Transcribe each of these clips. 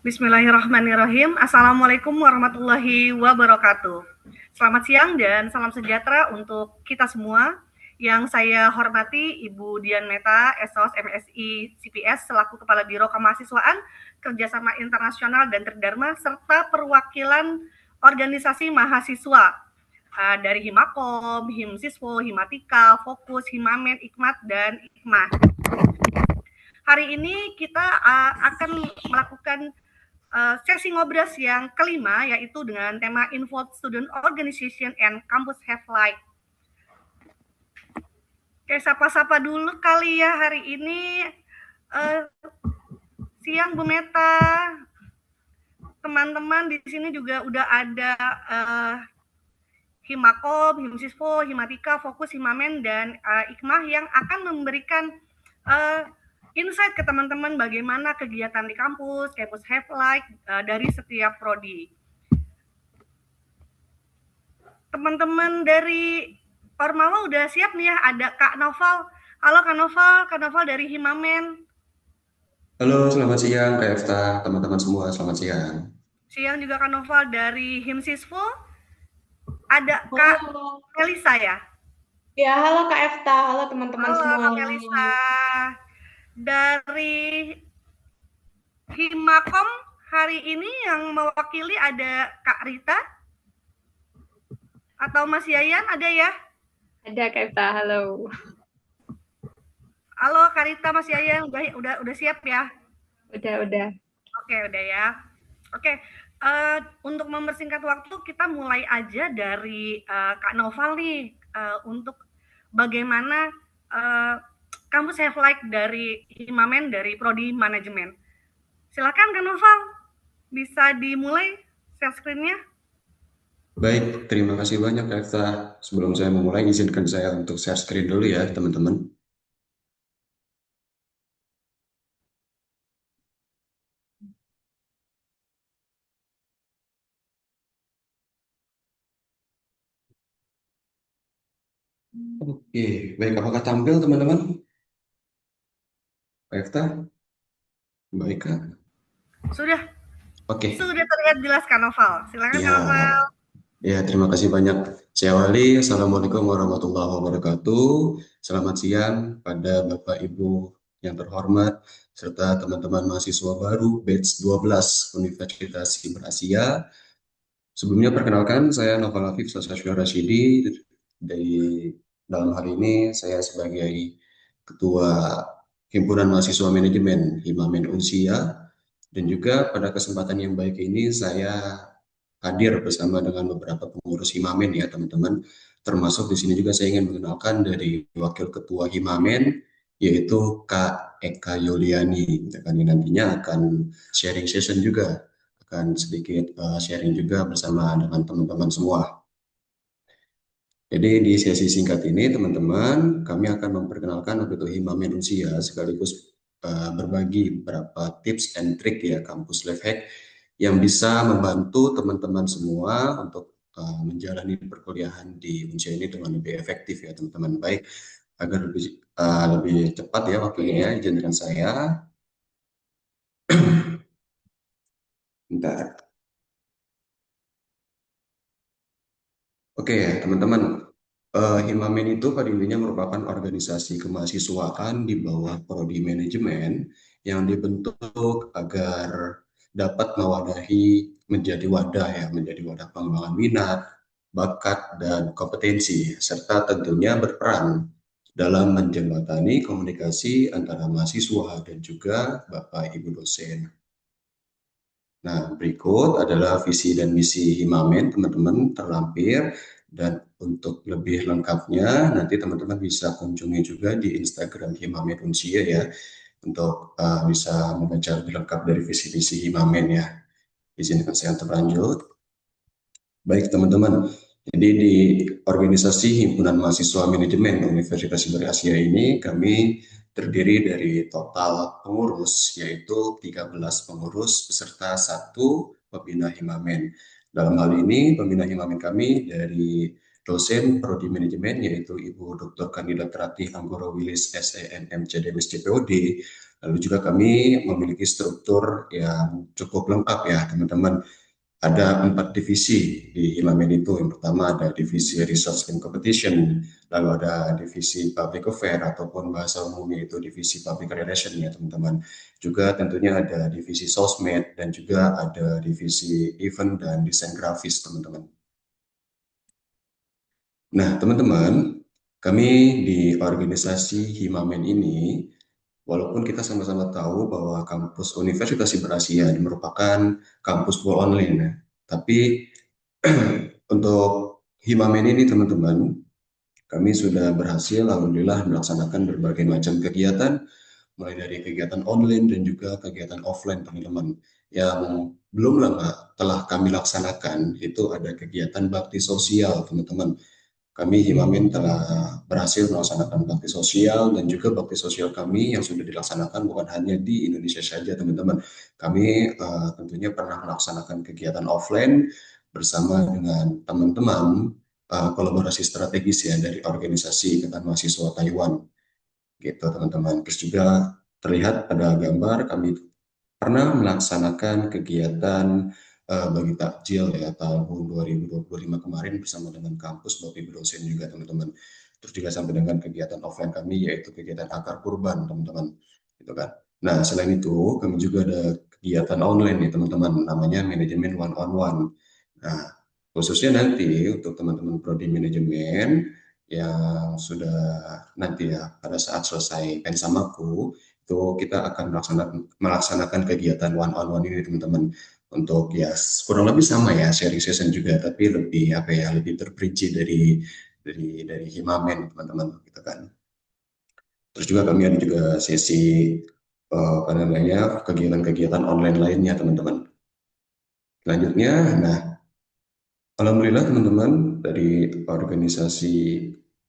Bismillahirrahmanirrahim. Assalamualaikum warahmatullahi wabarakatuh. Selamat siang dan salam sejahtera untuk kita semua. Yang saya hormati Ibu Dian Meta, SOS MSI CPS selaku Kepala Biro Kemahasiswaan, Kerjasama Internasional dan Tridharma, serta perwakilan organisasi mahasiswa dari Himakom, Himsiswo, Himatika, Fokus, Himamen, Ikmat, dan Ikmah. Hari ini kita akan melakukan sesi ngobras yang kelima, yaitu dengan tema Involved Student Organization and Campus Have Life. Oke, sapa-sapa dulu kali ya hari ini. Siang Bu Meta, teman-teman di sini juga udah ada Himakom, Himsiswo, Himatika, Fokus, Himamen, dan Ikmah yang akan memberikan insight ke teman-teman bagaimana kegiatan di kampus Have Life dari setiap prodi. Teman-teman dari Ormawa udah siap nih ya, ada Kak Noval. Halo Kak Noval dari Himamen. Halo, selamat siang Kak Efta, teman-teman semua, selamat siang. Siang juga Kak Noval dari Himsiswo. Ada Kak Halo. Melisa ya? Ya, halo Kak Efta, halo teman-teman Halo semua. Kak Melisa. Dari Himakom hari ini yang mewakili ada Kak Rita atau Mas Yayan, ada ya? Ada Kak Efta, halo. Halo Kak Rita, Mas Yayan, udah siap ya? Udah. Oke, udah ya. Oke, untuk mempersingkat waktu kita mulai aja dari Kak Noval nih, untuk bagaimana kampus Have Life dari Himamen, dari Prodi Manajemen. Silakan Kak Noval, bisa dimulai share screen-nya. Baik, terima kasih banyak Kak Efta. Sebelum saya memulai, izinkan saya untuk share screen dulu ya teman-teman. Oke, baik, apakah tampil teman-teman? Kak Efta? Baik Kak. Sudah Oke. terlihat jelas Kak Noval. Silakan Kak Noval. Ya, terima kasih banyak. Saya Wali, Assalamualaikum warahmatullahi wabarakatuh. Selamat siang pada Bapak Ibu yang terhormat, serta teman-teman mahasiswa baru batch 12 Universitas Kimber Asia. Sebelumnya perkenalkan, saya Noval Afif Sasasya Rashidi. Dalam hal ini saya sebagai Ketua Himpunan Mahasiswa Manajemen Himamen Unsia, dan juga pada kesempatan yang baik ini saya hadir bersama dengan beberapa pengurus Himamen ya teman-teman. Termasuk di sini juga saya ingin mengenalkan dari Wakil Ketua Himamen, yaitu Kak Eka Yuliani. Yang nantinya akan sharing session juga, akan sedikit sharing juga bersama dengan teman-teman semua. Jadi di sesi singkat ini teman-teman, kami akan memperkenalkan Waktu Himamen Unsia sekaligus berbagi beberapa tips and trick ya kampus life hack yang bisa membantu teman-teman semua untuk menjalani perkuliahan di Unsia ini dengan lebih efektif ya teman-teman. Baik, agar lebih cepat ya waktunya ya, izinkan saya. Bentar. Oke ya teman-teman, Himamen itu pada intinya merupakan organisasi kemahasiswaan di bawah prodi manajemen yang dibentuk agar dapat mewadahi menjadi wadah pengembangan minat, bakat, dan kompetensi, serta tentunya berperan dalam menjembatani komunikasi antara mahasiswa dan juga Bapak Ibu dosen. Nah, berikut adalah visi dan misi Himamen, teman-teman terlampir. Dan untuk lebih lengkapnya, nanti teman-teman bisa kunjungi juga di Instagram Himamen Unsia ya, untuk bisa membaca lebih lengkap dari visi misi Himamen ya. Izinkan saya untuk lanjut. Baik teman-teman, jadi di organisasi Himpunan Mahasiswa Manajemen Universitas Islam Asia ini kami terdiri dari total pengurus, yaitu 13 pengurus beserta satu pembina Himamen. Dalam hal ini, pembina Himamen kami dari dosen Prodi Manajemen, yaitu Ibu Dr. Kandidat Ratih Anggoro Wilis, SENM CDMS CPOD, Lalu juga kami memiliki struktur yang cukup lengkap ya teman-teman. Ada 4 divisi di Himamen itu. Yang pertama ada divisi Research and Competition, lalu ada divisi Public Affair ataupun bahasa umumnya itu divisi Public Relation ya teman-teman. Juga tentunya ada divisi Sosmed dan juga ada divisi Event dan Desain Grafis teman-teman. Nah teman-teman, kami di organisasi Himamen ini, walaupun kita sama-sama tahu bahwa kampus Universitas Asia merupakan kampus full online ya, tapi untuk Himamen ini teman-teman, kami sudah berhasil alhamdulillah melaksanakan berbagai macam kegiatan, mulai dari kegiatan online dan juga kegiatan offline teman-teman. Yang belum lama telah kami laksanakan itu ada kegiatan bakti sosial teman-teman. Kami Himamen telah berhasil melaksanakan bakti sosial dan juga bakti sosial kami yang sudah dilaksanakan bukan hanya di Indonesia saja teman-teman. Kami tentunya pernah melaksanakan kegiatan offline bersama dengan teman-teman kolaborasi strategis ya dari organisasi Ikatan Mahasiswa Taiwan gitu teman-teman. Terus juga terlihat pada gambar kami pernah melaksanakan kegiatan bagi takjil ya tahun 2025 kemarin bersama dengan kampus Bapak Ibu dosen juga teman-teman. Terus juga sampai dengan kegiatan offline kami yaitu kegiatan akar kurban teman-teman. Gitu kan. Nah, selain itu kami juga ada kegiatan online nih teman-teman namanya manajemen one on one. Nah, khususnya nanti untuk teman-teman prodi manajemen yang sudah nanti ya pada saat selesai pensamaku itu kita akan melaksanakan kegiatan one on one ini teman-teman untuk ya kurang lebih sama ya sharing session juga tapi lebih apa ya lebih terperinci dari Himamen teman-teman gitu kan. Terus juga kami ada juga sesi apa namanya kegiatan-kegiatan online lainnya teman-teman. Selanjutnya, nah alhamdulillah teman-teman dari organisasi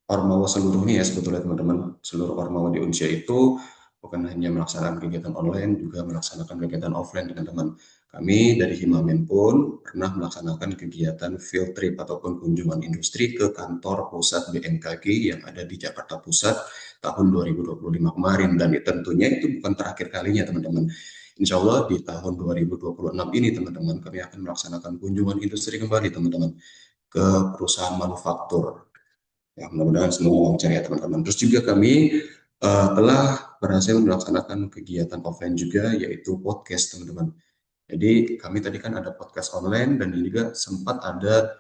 Ormawa seluruhnya ya sebetulnya teman-teman seluruh Ormawa di Unsia itu bukan hanya melaksanakan kegiatan online juga melaksanakan kegiatan offline teman-teman. Kami dari Himamen pun pernah melaksanakan kegiatan field trip ataupun kunjungan industri ke kantor pusat BMKG yang ada di Jakarta Pusat tahun 2025 kemarin dan tentunya itu bukan terakhir kalinya teman-teman. Insya Allah di tahun 2026 ini teman-teman kami akan melaksanakan kunjungan industri kembali teman-teman ke perusahaan manufaktur. Ya mudah-mudahan semua lancar ya teman-teman. Terus juga kami telah berhasil melaksanakan kegiatan offline juga yaitu podcast teman-teman. Jadi kami tadi kan ada podcast online dan juga sempat ada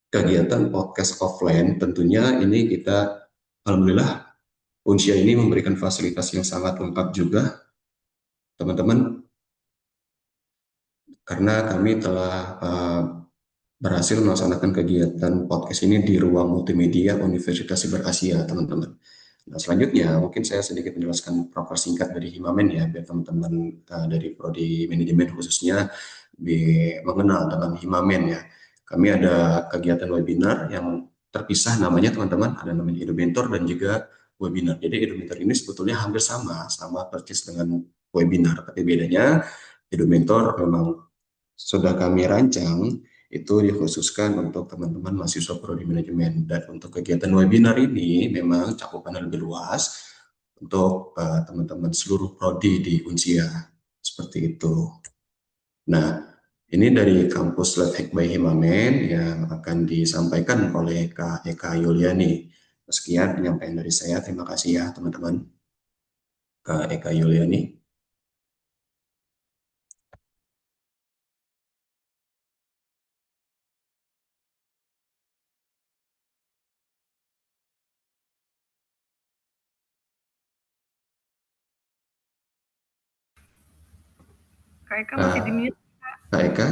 kegiatan podcast offline. Tentunya ini kita alhamdulillah Unsia ini memberikan fasilitas yang sangat lengkap juga teman-teman karena kami telah berhasil melaksanakan kegiatan podcast ini di ruang multimedia Universitas Asia, teman-teman. Nah, selanjutnya mungkin saya sedikit menjelaskan proper singkat dari Himamen ya, biar teman-teman dari Prodi Manajemen khususnya mengenal dengan Himamen ya. Kami ada kegiatan webinar yang terpisah namanya teman-teman, ada namanya Edumentor dan juga webinar. Jadi Edumentor ini sebetulnya hampir sama persis dengan webinar, tapi bedanya Edumentor memang sudah kami rancang itu dikhususkan untuk teman-teman mahasiswa prodi manajemen dan untuk kegiatan webinar ini memang cakupannya lebih luas untuk teman-teman seluruh prodi di Unsia seperti itu. Nah, ini dari kampus Letek by Himamen yang akan disampaikan oleh Kak Eka Yuliani. Sekian penyampaian dari saya. Terima kasih ya teman-teman. Kak Eka Yuliani. Kak Eka masih di mute. Kak Eka.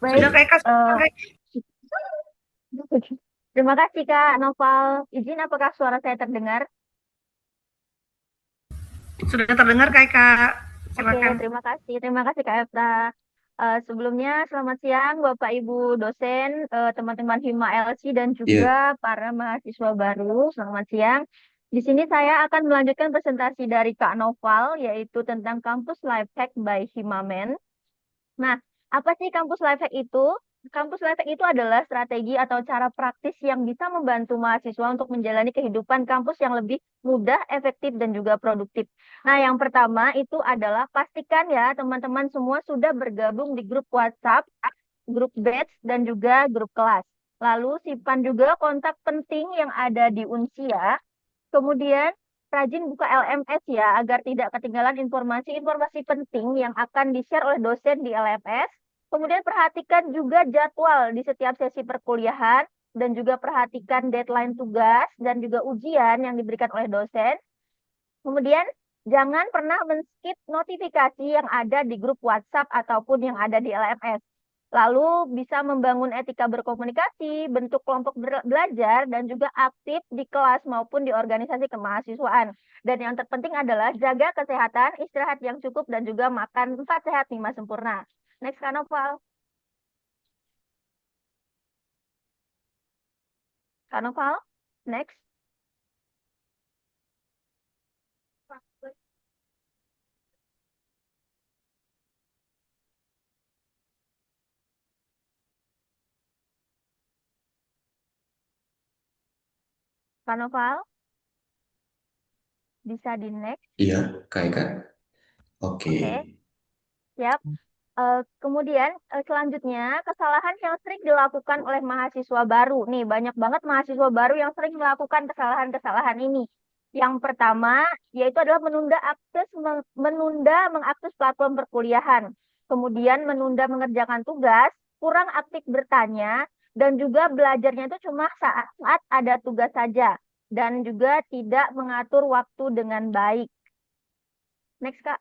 Baik, Sudah Kak Eka, terima kasih Kak Noval. Izin apakah suara saya terdengar? sudah terdengar Kak Eka. Silakan. Oke, terima kasih Kak Efta. Sebelumnya selamat siang Bapak Ibu dosen, teman-teman Hima LC dan juga para mahasiswa baru. Selamat siang. Di sini saya akan melanjutkan presentasi dari Kak Noval, yaitu tentang Kampus Lifehack by Himamen. Nah, apa sih Kampus Lifehack itu? Kampus Lifehack itu adalah strategi atau cara praktis yang bisa membantu mahasiswa untuk menjalani kehidupan kampus yang lebih mudah, efektif, dan juga produktif. Nah, yang pertama itu adalah pastikan ya teman-teman semua sudah bergabung di grup WhatsApp, grup batch, dan juga grup kelas. Lalu simpan juga kontak penting yang ada di Unsia. Kemudian rajin buka LMS ya, agar tidak ketinggalan informasi-informasi penting yang akan di-share oleh dosen di LMS. Kemudian perhatikan juga jadwal di setiap sesi perkuliahan, dan juga perhatikan deadline tugas dan juga ujian yang diberikan oleh dosen. Kemudian jangan pernah men-skip notifikasi yang ada di grup WhatsApp ataupun yang ada di LMS. Lalu bisa membangun etika berkomunikasi, bentuk kelompok belajar, dan juga aktif di kelas maupun di organisasi kemahasiswaan. Dan yang terpenting adalah jaga kesehatan, istirahat yang cukup, dan juga makan 4 sehat 5 sempurna. Next, Kak Noval. Kak Noval, next. Kak Noval, bisa di next. Iya, Kak Eka. Oke. Oke, siap. Kemudian selanjutnya kesalahan yang sering dilakukan oleh mahasiswa baru. Nih, banyak banget mahasiswa baru yang sering melakukan kesalahan-kesalahan ini. Yang pertama yaitu adalah menunda mengakses platform perkuliahan. Kemudian menunda mengerjakan tugas, kurang aktif bertanya, dan juga belajarnya itu cuma saat ada tugas saja, dan juga tidak mengatur waktu dengan baik. Next, Kak.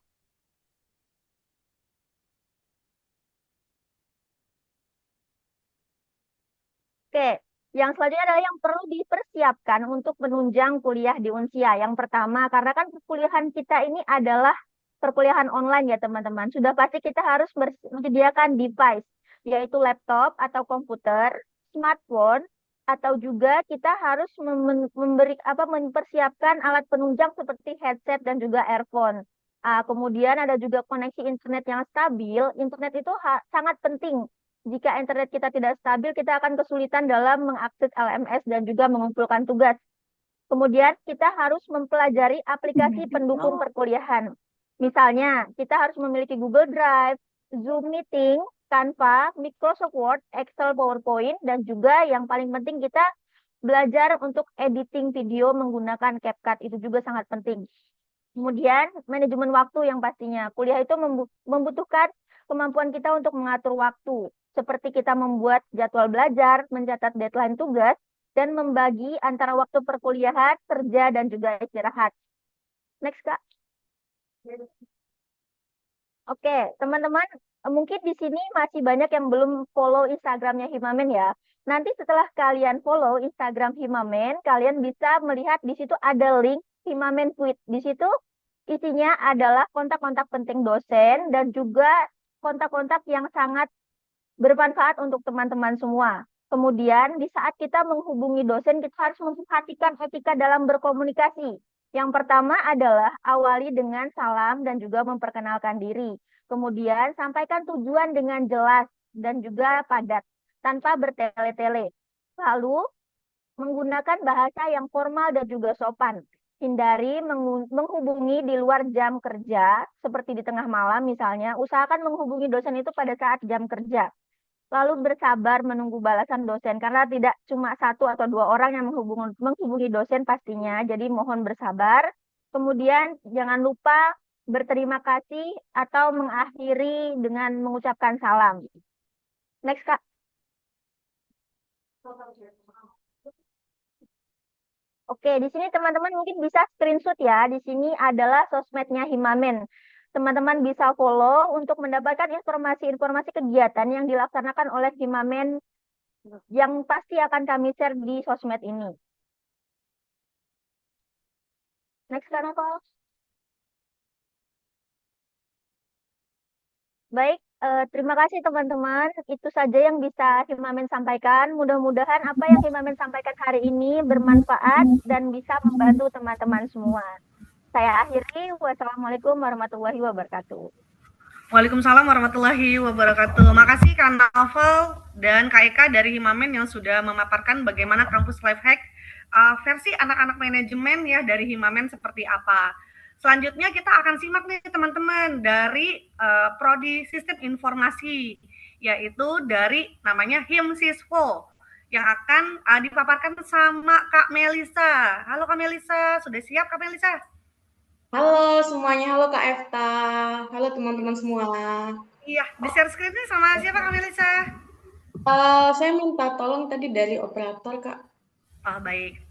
Oke, yang selanjutnya adalah yang perlu dipersiapkan untuk menunjang kuliah di Unsia. Yang pertama, karena kan perkuliahan kita ini adalah perkuliahan online ya teman-teman. Sudah pasti kita harus menyediakan device, yaitu laptop atau komputer, smartphone, atau juga kita harus mempersiapkan alat penunjang seperti headset dan juga earphone. Kemudian ada juga koneksi internet yang stabil. Internet itu sangat penting. Jika internet kita tidak stabil, kita akan kesulitan dalam mengakses LMS dan juga mengumpulkan tugas. Kemudian kita harus mempelajari aplikasi pendukung perkuliahan. Misalnya, kita harus memiliki Google Drive, Zoom Meeting, Canva, Microsoft Word, Excel, PowerPoint, dan juga yang paling penting kita belajar untuk editing video menggunakan CapCut. Itu juga sangat penting. Kemudian manajemen waktu yang pastinya. Kuliah itu membutuhkan kemampuan kita untuk mengatur waktu. Seperti kita membuat jadwal belajar, mencatat deadline tugas, dan membagi antara waktu perkuliahan, kerja, dan juga istirahat. Next, Kak. Oke, teman-teman, mungkin di sini masih banyak yang belum follow Instagramnya Himamen ya. Nanti setelah kalian follow Instagram Himamen, kalian bisa melihat di situ ada link Himamen Tweet. Di situ isinya adalah kontak-kontak penting dosen dan juga kontak-kontak yang sangat bermanfaat untuk teman-teman semua. Kemudian, di saat kita menghubungi dosen, kita harus memperhatikan etika dalam berkomunikasi. Yang pertama adalah awali dengan salam dan juga memperkenalkan diri. Kemudian, sampaikan tujuan dengan jelas dan juga padat, tanpa bertele-tele. Lalu, menggunakan bahasa yang formal dan juga sopan. Hindari menghubungi di luar jam kerja, seperti di tengah malam misalnya. Usahakan menghubungi dosen itu pada saat jam kerja. Lalu bersabar menunggu balasan dosen, karena tidak cuma satu atau dua orang yang menghubungi dosen pastinya. Jadi mohon bersabar. Kemudian jangan lupa berterima kasih atau mengakhiri dengan mengucapkan salam. Next, Kak. Oke, di sini teman-teman mungkin bisa screenshot ya. Di sini adalah sosmednya Himamen. Teman-teman bisa follow untuk mendapatkan informasi-informasi kegiatan yang dilaksanakan oleh Himamen yang pasti akan kami share di sosmed ini. Next, Kak. Baik, Terima kasih teman-teman. Itu saja yang bisa Himamen sampaikan. Mudah-mudahan apa yang Himamen sampaikan hari ini bermanfaat dan bisa membantu teman-teman semua. Saya akhiri. Wassalamualaikum warahmatullahi wabarakatuh. Waalaikumsalam warahmatullahi wabarakatuh. Makasih Kak Novel dan Kak Eka dari Himamen yang sudah memaparkan bagaimana kampus life hack versi anak-anak manajemen ya dari Himamen seperti apa. Selanjutnya kita akan simak nih teman-teman dari Prodi Sistem Informasi, yaitu dari namanya HIMSISWO yang akan dipaparkan sama Kak Melisa. Halo Kak Melisa, sudah siap Kak Melisa? Halo semuanya, halo Kak Efta, halo teman-teman semua. Iya, di share screen-nya sama siapa Kak Melisa? Saya minta tolong tadi dari operator Kak. Oh, baik.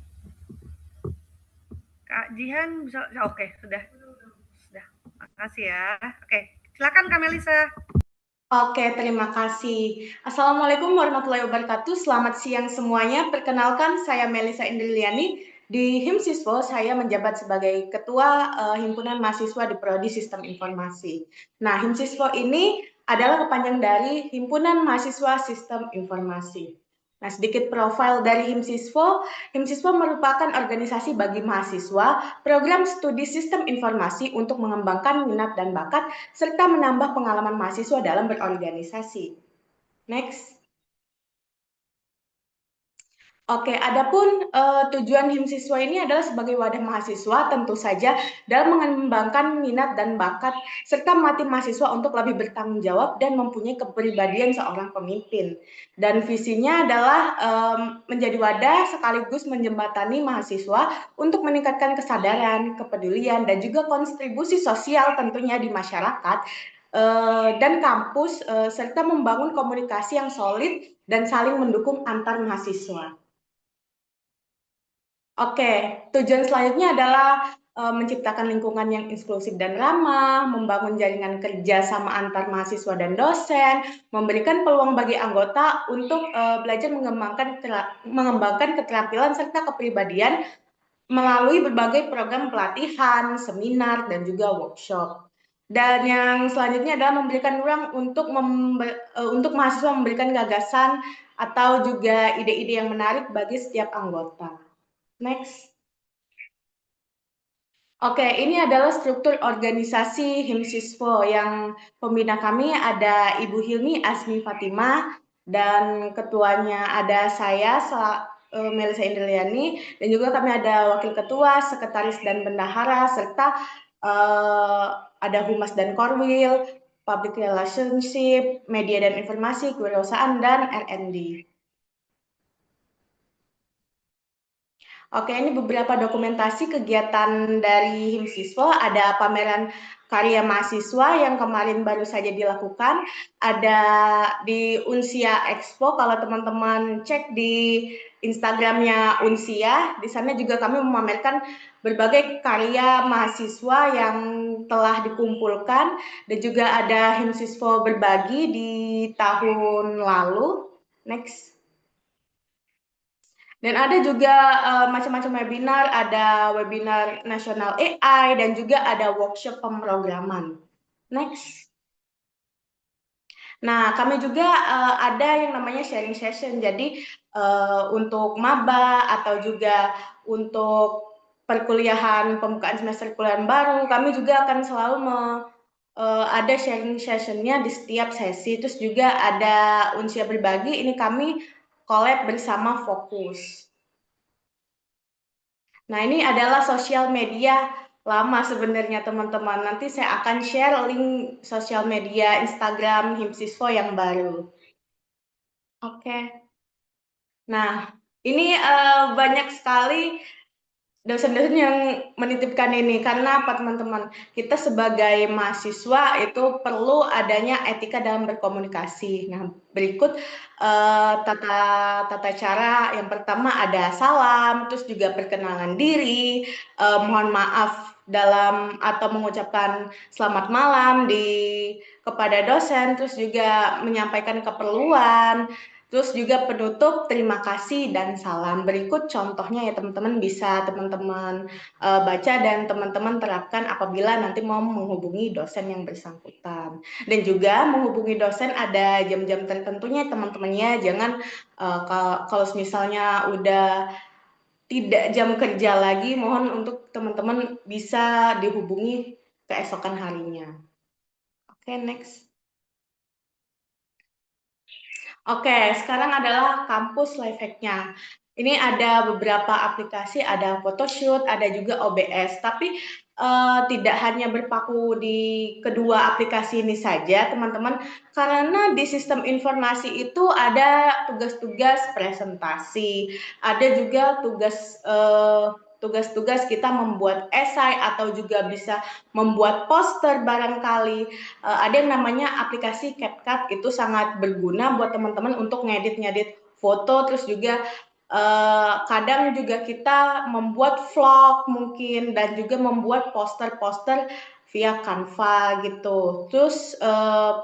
Kak Jihan bisa, oke, sudah. Makasih ya. Oke, silakan Kak Melisa. Oke, terima kasih. Assalamualaikum warahmatullahi wabarakatuh. Selamat siang semuanya. Perkenalkan, saya Melisa Indriliani. Di HIMSISWO, saya menjabat sebagai Ketua Himpunan Mahasiswa di Prodi Sistem Informasi. Nah, HIMSISWO ini adalah kepanjang dari Himpunan Mahasiswa Sistem Informasi. Nah, sedikit profil dari HIMSISWO. HIMSISWO merupakan organisasi bagi mahasiswa program studi sistem informasi untuk mengembangkan minat dan bakat serta menambah pengalaman mahasiswa dalam berorganisasi. Next. Oke, adapun tujuan HIMSISWA ini adalah sebagai wadah mahasiswa tentu saja dalam mengembangkan minat dan bakat serta melatih mahasiswa untuk lebih bertanggung jawab dan mempunyai kepribadian seorang pemimpin. Dan visinya adalah menjadi wadah sekaligus menjembatani mahasiswa untuk meningkatkan kesadaran, kepedulian, dan juga kontribusi sosial tentunya di masyarakat dan kampus serta membangun komunikasi yang solid dan saling mendukung antar mahasiswa. Oke, tujuan selanjutnya adalah menciptakan lingkungan yang inklusif dan ramah, membangun jaringan kerja sama antar mahasiswa dan dosen, memberikan peluang bagi anggota untuk belajar mengembangkan keterampilan serta kepribadian melalui berbagai program pelatihan, seminar, dan juga workshop. Dan yang selanjutnya adalah memberikan ruang untuk mahasiswa memberikan gagasan atau juga ide-ide yang menarik bagi setiap anggota. Next. Oke, ini adalah struktur organisasi HIMSISWO yang pembina kami ada Ibu Hilmi Asmi Fatimah dan ketuanya ada saya Melisa Indriani, dan juga kami ada wakil ketua, sekretaris dan bendahara serta ada Humas dan Korwil, Public Relationship, Media dan Informasi, Kewirausahaan dan R&D. Oke, ini beberapa dokumentasi kegiatan dari HIMSISWO. Ada pameran karya mahasiswa yang kemarin baru saja dilakukan. Ada di Unsia Expo, kalau teman-teman cek di Instagramnya Unsia, di sana juga kami memamerkan berbagai karya mahasiswa yang telah dikumpulkan. Dan juga ada HIMSISWO berbagi di tahun lalu. Next. Dan ada juga macam-macam webinar, ada webinar nasional AI, dan juga ada workshop pemrograman. Next. Nah, kami juga ada yang namanya sharing session. Jadi, untuk maba atau juga untuk perkuliahan, pembukaan semester kuliah baru, kami juga akan selalu ada sharing session-nya di setiap sesi. Terus juga ada Unsia Berbagi, ini kami collab bersama Fokus. Nah, ini adalah sosial media lama sebenarnya teman-teman. Nanti saya akan share link sosial media Instagram HIMSISWO yang baru. Oke. Nah, ini banyak sekali dosen-dosen yang menitipkan ini. Karena apa teman-teman? Kita sebagai mahasiswa itu perlu adanya etika dalam berkomunikasi. Nah, berikut tata cara. Yang pertama ada salam, terus juga perkenalan diri, mohon maaf dalam atau mengucapkan selamat malam kepada dosen, terus juga menyampaikan keperluan, Terus juga penutup, terima kasih dan salam. Berikut contohnya ya teman-teman, bisa teman-teman baca dan teman-teman terapkan apabila nanti mau menghubungi dosen yang bersangkutan. Dan juga menghubungi dosen ada jam-jam tertentunya teman-temannya. Jangan kalau misalnya udah tidak jam kerja lagi, mohon untuk teman-teman bisa dihubungi keesokan harinya. Oke, next. Oke, sekarang adalah kampus life hack-nya. Ini ada beberapa aplikasi, ada Photoshoot, ada juga OBS. Tapi tidak hanya berpaku di kedua aplikasi ini saja, teman-teman. Karena di sistem informasi itu ada tugas-tugas presentasi, ada juga tugas-tugas kita membuat esai atau juga bisa membuat poster barangkali. Ada yang namanya aplikasi CapCut, itu sangat berguna buat teman-teman untuk ngedit-ngedit foto, terus juga kadang juga kita membuat vlog mungkin dan juga membuat poster-poster via Canva gitu. Terus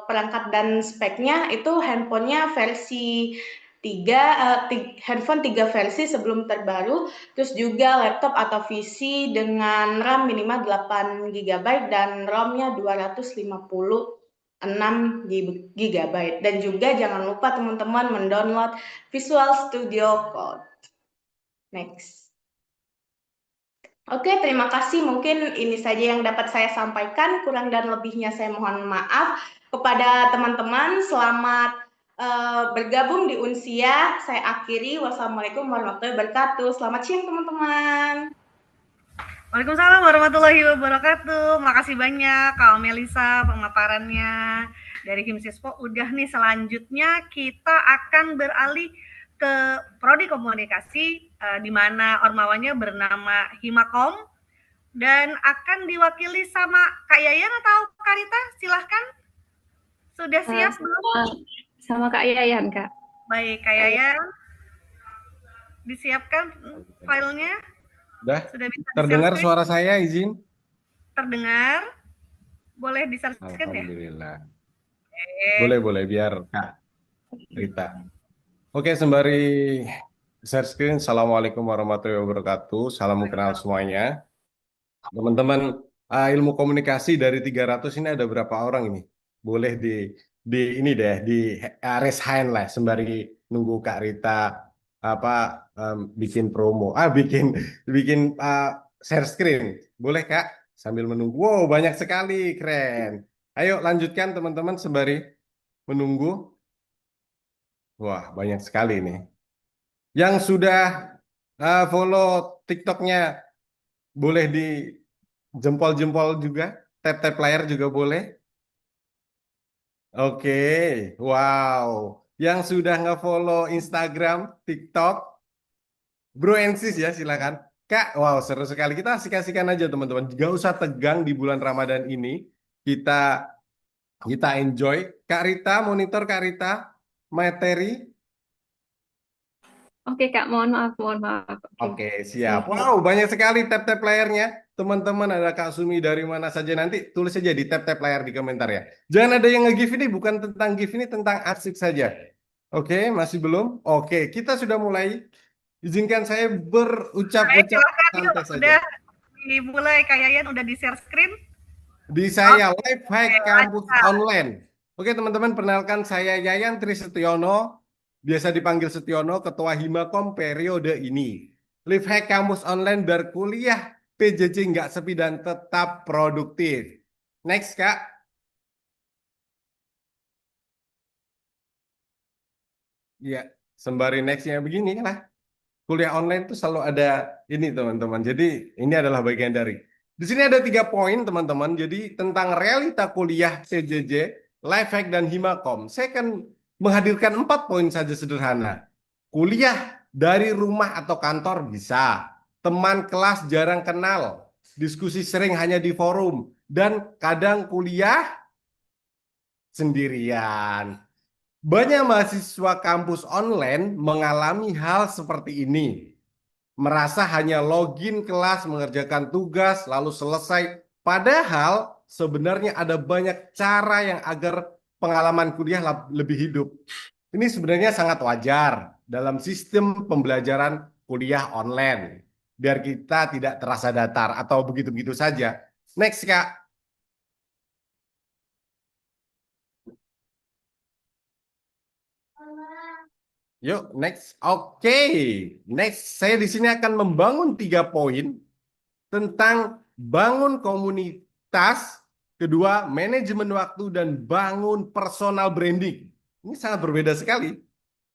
perangkat dan speknya itu handphonenya versi 3, handphone 3 versi sebelum terbaru, terus juga laptop atau PC dengan RAM minimal 8 GB dan ROM-nya 256 GB. Dan juga jangan lupa teman-teman mendownload Visual Studio Code. Next. Oke, terima kasih. Mungkin ini saja yang dapat saya sampaikan. Kurang dan lebihnya saya mohon maaf. Kepada teman-teman, selamat bergabung di Unsia. Saya akhiri. Wassalamualaikum warahmatullahi wabarakatuh. Selamat siang, teman-teman. Waalaikumsalam warahmatullahi wabarakatuh. Makasih banyak Kak Melisa pemaparannya dari Himsispo. Udah nih, selanjutnya kita akan beralih ke prodi komunikasi di mana ormawanya bernama Himakom dan akan diwakili sama Kak Yayan atau Kak Rita. Silahkan. Sudah siap belum? Sama Kak Yayan, Kak. Baik, Kak Yayan. Disiapkan filenya? Sudah bisa terdengar suara saya, izin? Terdengar. Boleh di-share ya? Alhamdulillah. Boleh, biar Kak Rita. Oke, sembari share screen, Assalamualaikum warahmatullahi wabarakatuh. Salam kenal semuanya. Teman-teman, ilmu komunikasi dari 300 ini ada berapa orang ini? Boleh di ini deh, di raise hand lah, sembari nunggu Kak Rita bikin promo, bikin share screen, boleh Kak, sambil menunggu. Wow, banyak sekali, keren. Ayo lanjutkan teman-teman sembari menunggu. Wah, banyak sekali nih. Yang sudah follow TikToknya boleh di jempol-jempol juga, tap-tap layar juga boleh. Oke, wow. Yang sudah nge-follow Instagram, TikTok, Bro and Sis ya, silakan. Kak, wow, seru sekali. Kita asik-asikan aja teman-teman. Gak usah tegang di bulan Ramadan ini. Kita enjoy. Kak Rita, monitor Kak Rita, materi. Oke Kak, mohon maaf. Oke, siap. Wow, banyak sekali tap-tap layarnya. Teman-teman, ada Kak Sumi dari mana saja, nanti tulis saja di tap-tap layar di komentar ya. Jangan ada yang nge-give, ini bukan tentang give, ini tentang arsip saja. Oke, masih belum? Oke, kita sudah mulai. Izinkan saya berucap-ucap santai saja. Udah dimulai, Kak Yayan udah di-share screen? Di saya Life Hack Kampus Online. Oke teman-teman, perkenalkan saya Yayan Trisetiono, biasa dipanggil Setiono, Ketua Himakom periode ini. Life Hack Kampus Online, berkuliah PJJ nggak sepi dan tetap produktif. Next Kak. Ya, sembari nextnya begini lah. Kuliah online itu selalu ada ini teman-teman. Jadi ini adalah bagian dari. Di sini ada 3 poin teman-teman. Jadi tentang realita kuliah PJJ, Life Hack dan Himakom. Saya akan menghadirkan 4 poin saja sederhana. Kuliah dari rumah atau kantor bisa. Teman kelas jarang kenal. Diskusi sering hanya di forum. Dan kadang kuliah sendirian. Banyak mahasiswa kampus online mengalami hal seperti ini. Merasa hanya login kelas, mengerjakan tugas, lalu selesai. Padahal sebenarnya ada banyak cara yang agar pengalaman kuliah lebih hidup. Ini sebenarnya sangat wajar dalam sistem pembelajaran kuliah online. Biar kita tidak terasa datar atau begitu-begitu saja. Next, Kak. Yuk, next. Oke. Next, saya di sini akan membangun 3 poin tentang bangun komunitas, kedua, manajemen waktu, dan bangun personal branding. Ini sangat berbeda sekali.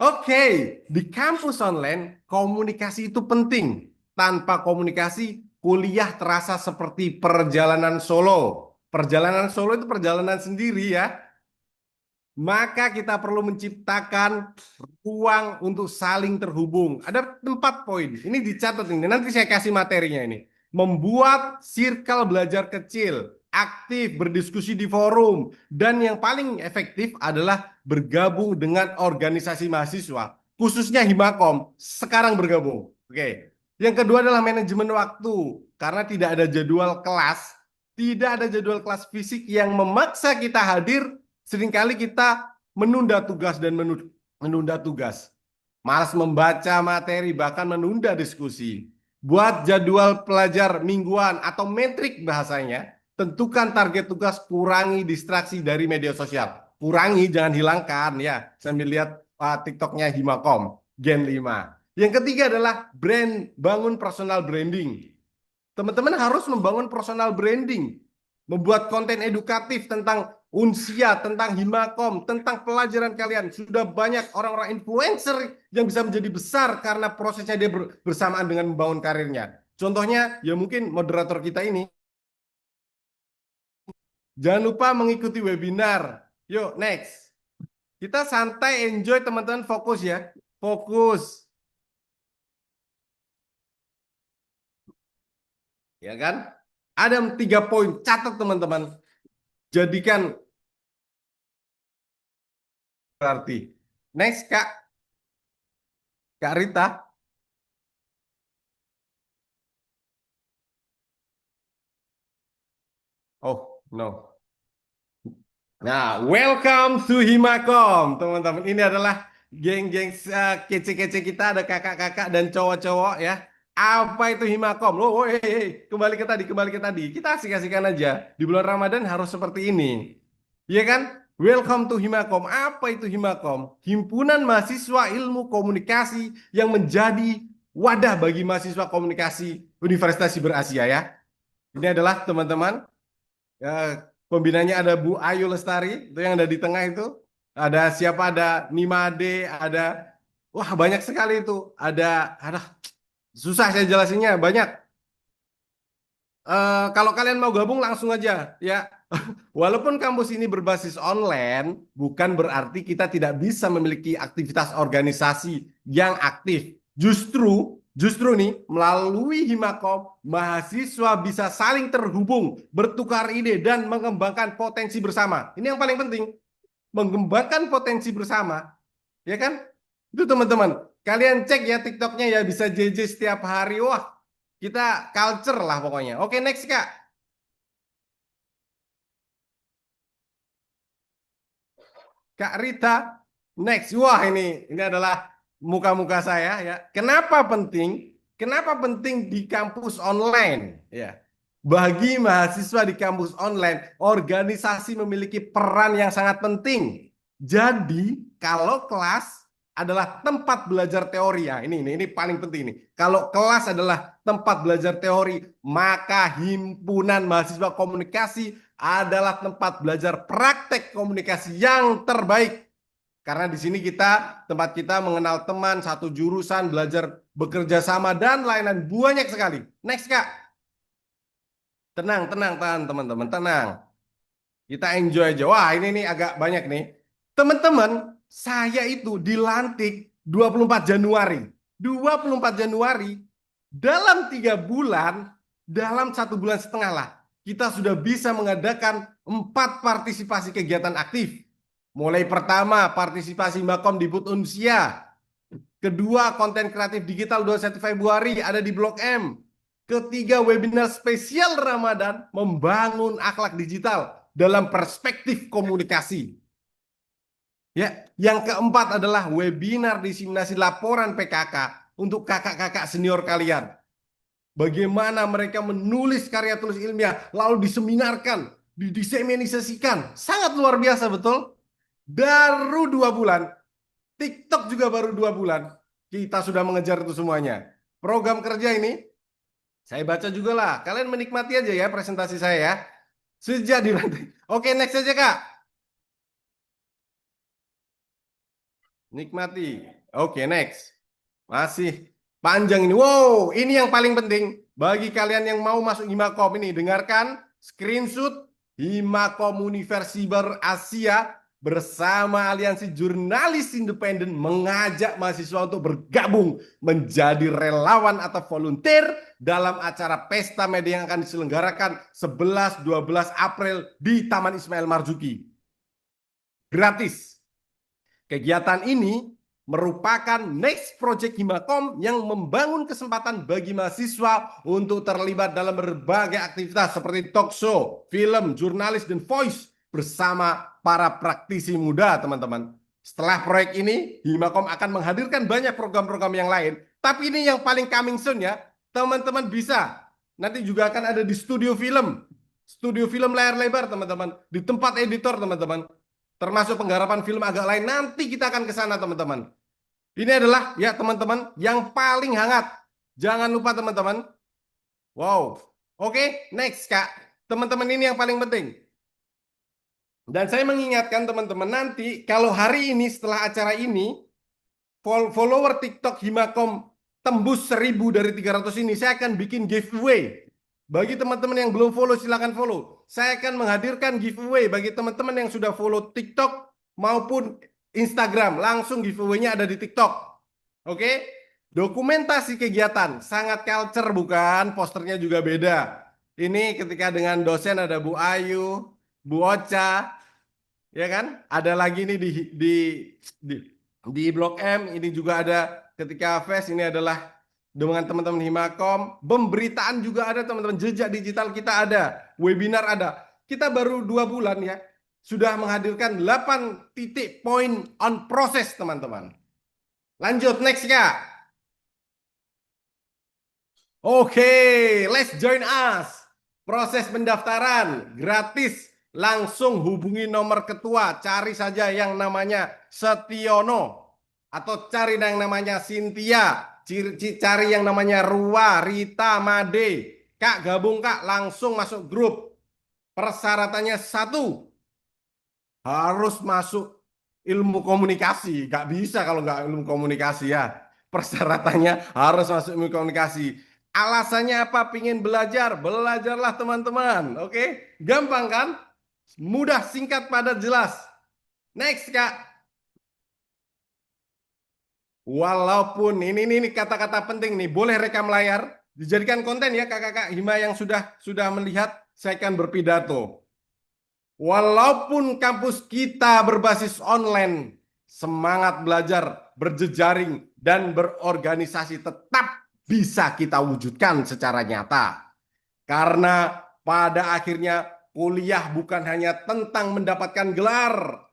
Oke, di kampus online, komunikasi itu penting. Tanpa komunikasi, kuliah terasa seperti perjalanan solo. Perjalanan solo itu perjalanan sendiri ya. Maka kita perlu menciptakan ruang untuk saling terhubung. Ada 4 poin. Ini dicatat ini. Nanti saya kasih materinya ini. Membuat circle belajar kecil, aktif berdiskusi di forum, dan yang paling efektif adalah bergabung dengan organisasi mahasiswa, khususnya Himakom. Sekarang bergabung. Oke. Yang kedua adalah manajemen waktu. Karena tidak ada jadwal kelas fisik yang memaksa kita hadir. Seringkali kita menunda tugas dan menunda tugas. Malas membaca materi, bahkan menunda diskusi. Buat jadwal pelajar mingguan atau metrik bahasanya. Tentukan target tugas, kurangi distraksi dari media sosial. Kurangi, jangan hilangkan ya. Sambil lihat TikToknya Himakom, Gen 5. Yang ketiga adalah bangun personal branding. Teman-teman harus membangun personal branding. Membuat konten edukatif tentang Unsia, tentang Himakom, tentang pelajaran kalian. Sudah banyak orang-orang influencer yang bisa menjadi besar karena prosesnya dia bersamaan dengan membangun karirnya. Contohnya, ya mungkin moderator kita ini. Jangan lupa mengikuti webinar. Yuk, next. Kita santai, enjoy teman-teman, fokus ya. Fokus. Ya kan? Ada 3 poin, catat teman-teman. Jadikan berarti. Next, Kak Rita. Oh, no. Nah, welcome to Himakom, teman-teman. Ini adalah geng-geng kece-kece kita, ada kakak-kakak dan cowok-cowok ya. Apa itu Himakom? Oh, kembali ke tadi. Kita asik-asikan aja. Di bulan Ramadan harus seperti ini. Iya kan? Welcome to Himakom. Apa itu Himakom? Himpunan Mahasiswa Ilmu Komunikasi yang menjadi wadah bagi mahasiswa komunikasi Universitas Siber Asia ya. Ini adalah teman-teman, pembinanya ada Bu Ayu Lestari, itu yang ada di tengah itu. Ada siapa? Ada Nimade, ada, wah banyak sekali itu. Ada susah saya jelasinnya, banyak. Kalau kalian mau gabung langsung aja ya. Walaupun kampus ini berbasis online, bukan berarti kita tidak bisa memiliki aktivitas organisasi yang aktif. Justru nih melalui Himakom, mahasiswa bisa saling terhubung, bertukar ide dan mengembangkan potensi bersama. Ini yang paling penting. Mengembangkan potensi bersama. Ya kan? Itu teman-teman. Kalian cek ya TikToknya ya, bisa JJ setiap hari. Wah, kita culture lah pokoknya. Oke, next Kak. Kak Rita, next. Wah, ini adalah muka-muka saya ya. Kenapa penting? Kenapa penting di kampus online? Ya. Bagi mahasiswa di kampus online, organisasi memiliki peran yang sangat penting. Jadi, kalau kelas adalah tempat belajar teori ya, ini paling penting nih. Kalau kelas adalah tempat belajar teori, maka himpunan mahasiswa komunikasi adalah tempat belajar praktek komunikasi yang terbaik. Karena di sini tempat kita mengenal teman, satu jurusan, belajar bekerja sama dan lain-lain, banyak sekali. Next Kak. Tenang teman-teman, tenang. Kita enjoy aja. Wah, ini agak banyak nih. Teman-teman, saya itu dilantik 24 Januari. 24 Januari, dalam 3 bulan, dalam 1 bulan setengah lah, kita sudah bisa mengadakan 4 partisipasi kegiatan aktif. Mulai pertama, partisipasi Himakom di Booth Unsia. Kedua, konten kreatif digital 21 Februari ada di Blok M. Ketiga, webinar spesial Ramadan membangun akhlak digital dalam perspektif komunikasi. Ya, yang keempat adalah webinar diseminasi laporan PKK untuk kakak-kakak senior kalian. Bagaimana mereka menulis karya tulis ilmiah, lalu diseminarkan, didiseminasikan. Sangat luar biasa, betul? Baru 2 bulan. TikTok juga baru 2 bulan. Kita sudah mengejar itu semuanya. Program kerja ini, saya baca juga lah. Kalian menikmati aja ya presentasi saya ya. Sejak dilantik. Oke, next aja Kak. Nikmati. Oke, next. Masih panjang ini. Wow, ini yang paling penting. Bagi kalian yang mau masuk Himakom ini, dengarkan screenshot Himakom Universiber Asia bersama Aliansi Jurnalis Independen mengajak mahasiswa untuk bergabung menjadi relawan atau volunteer dalam acara pesta media yang akan diselenggarakan 11-12 April di Taman Ismail Marzuki. Gratis. Kegiatan ini merupakan next project Himakom yang membangun kesempatan bagi mahasiswa untuk terlibat dalam berbagai aktivitas seperti talk show, film, jurnalis, dan voice bersama para praktisi muda, teman-teman. Setelah proyek ini, Himakom akan menghadirkan banyak program-program yang lain, tapi ini yang paling coming soon ya. Teman-teman bisa. Nanti juga akan ada di studio film layar lebar, teman-teman, di tempat editor, teman-teman. Termasuk penggarapan film agak lain, nanti kita akan ke sana teman-teman. Ini adalah ya teman-teman yang paling hangat. Jangan lupa teman-teman. Wow. Oke, next Kak. Teman-teman ini yang paling penting. Dan saya mengingatkan teman-teman nanti kalau hari ini setelah acara ini follower TikTok Himakom tembus 1000 dari 300 ini, saya akan bikin giveaway. Bagi teman-teman yang belum follow, silakan follow. Saya akan menghadirkan giveaway bagi teman-teman yang sudah follow TikTok maupun Instagram. Langsung giveaway-nya ada di TikTok. Oke? Dokumentasi kegiatan. Sangat culture bukan? Posternya juga beda. Ini ketika dengan dosen ada Bu Ayu, Bu Ocha. Ya kan? Ada lagi nih di Blok M. Ini juga ada ketika FES. Ini adalah dengan teman-teman Himakom, pemberitaan juga ada teman-teman, jejak digital kita ada, webinar ada. Kita baru 2 bulan ya, sudah menghadirkan 8 titik poin on proses teman-teman. Lanjut, next Kak. Oke, let's join us. Proses pendaftaran gratis, langsung hubungi nomor ketua, cari saja yang namanya Setiono, atau cari yang namanya Cynthia, cari yang namanya Rua, Rita, Made. Kak gabung Kak, langsung masuk grup. Persyaratannya 1, harus masuk ilmu komunikasi. Gak bisa kalau nggak ilmu komunikasi ya. Persyaratannya harus masuk ilmu komunikasi. Alasannya apa? Pingin belajar, belajarlah teman-teman. Oke, gampang kan? Mudah, singkat, padat, jelas. Next Kak. Walaupun ini kata-kata penting nih, boleh rekam layar, dijadikan konten ya kakak-kakak Hima yang sudah melihat, saya akan berpidato. Walaupun kampus kita berbasis online, semangat belajar, berjejaring, dan berorganisasi tetap bisa kita wujudkan secara nyata. Karena pada akhirnya kuliah bukan hanya tentang mendapatkan gelar,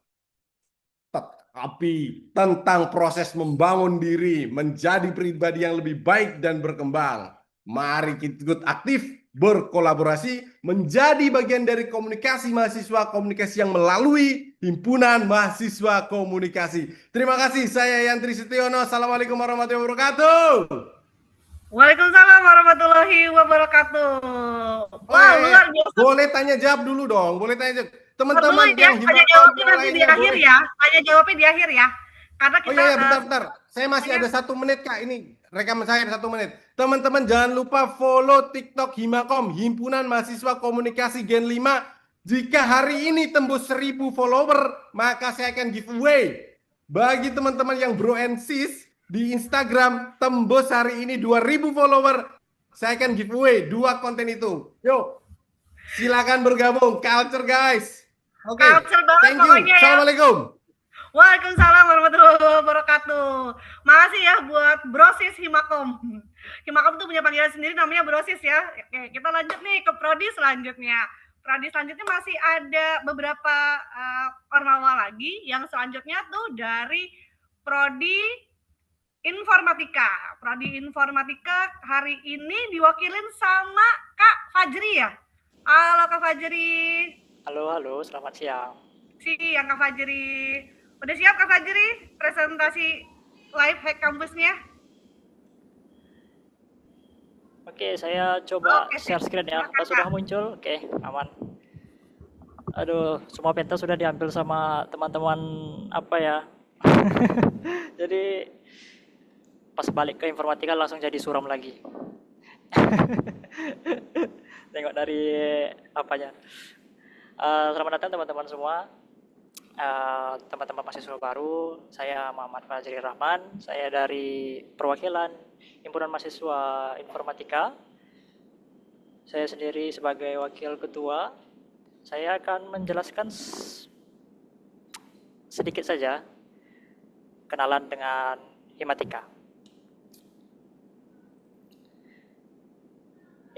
tapi tentang proses membangun diri menjadi pribadi yang lebih baik dan berkembang. Mari kita ikut aktif berkolaborasi menjadi bagian dari komunikasi mahasiswa komunikasi yang melalui Himpunan Mahasiswa Komunikasi. Terima kasih, saya Yantri Setiono. Assalamualaikum warahmatullahi wabarakatuh. Waalaikumsalam warahmatullahi wabarakatuh. Wah, luar biasa. Boleh tanya jawab dulu dong. Boleh tanya jawab. Teman-teman ya, tanya jawabnya nanti di akhir ya. Tanya jawabnya di akhir ya. Karena kita oh iya, bentar. Saya masih ada 1 menit Kak. Ini rekaman saya ada 1 menit. Teman-teman jangan lupa follow TikTok Himakom, Himpunan Mahasiswa Komunikasi Gen 5. Jika hari ini tembus 1000 follower, maka saya akan giveaway. Bagi teman-teman yang bro and sis di Instagram, tembus hari ini 2000 follower, saya akan giveaway 2 konten itu. Yuk, silakan bergabung. Culture guys. Oke, thank you. Assalamualaikum. Waalaikumsalam warahmatullahi wabarakatuh. Makasih ya buat Brosis Himakom. Himakom tuh punya panggilan sendiri namanya Brosis ya. Oke, kita lanjut nih ke prodi selanjutnya. prodi selanjutnya masih ada beberapa ormawa lagi yang selanjutnya tuh dari prodi informatika. Prodi informatika hari ini diwakilin sama Kak Fajri ya. Halo Kak Fajri. Halo, selamat siang. Siang Kak Fajri. Udah siap Kak Fajri presentasi live hack kampusnya? Oke, saya coba share screen ya. Apa sudah muncul? Oke, aman. Aduh, semua pentas sudah diambil sama teman-teman apa ya. Jadi pas balik ke informatika langsung jadi suram lagi. Tengok dari apanya. Selamat datang teman-teman semua. Teman-teman mahasiswa baru, saya Muhammad Fajri Rahman, saya dari perwakilan Himpunan Mahasiswa Informatika. Saya sendiri sebagai wakil ketua. Saya akan menjelaskan sedikit saja kenalan dengan Himatika.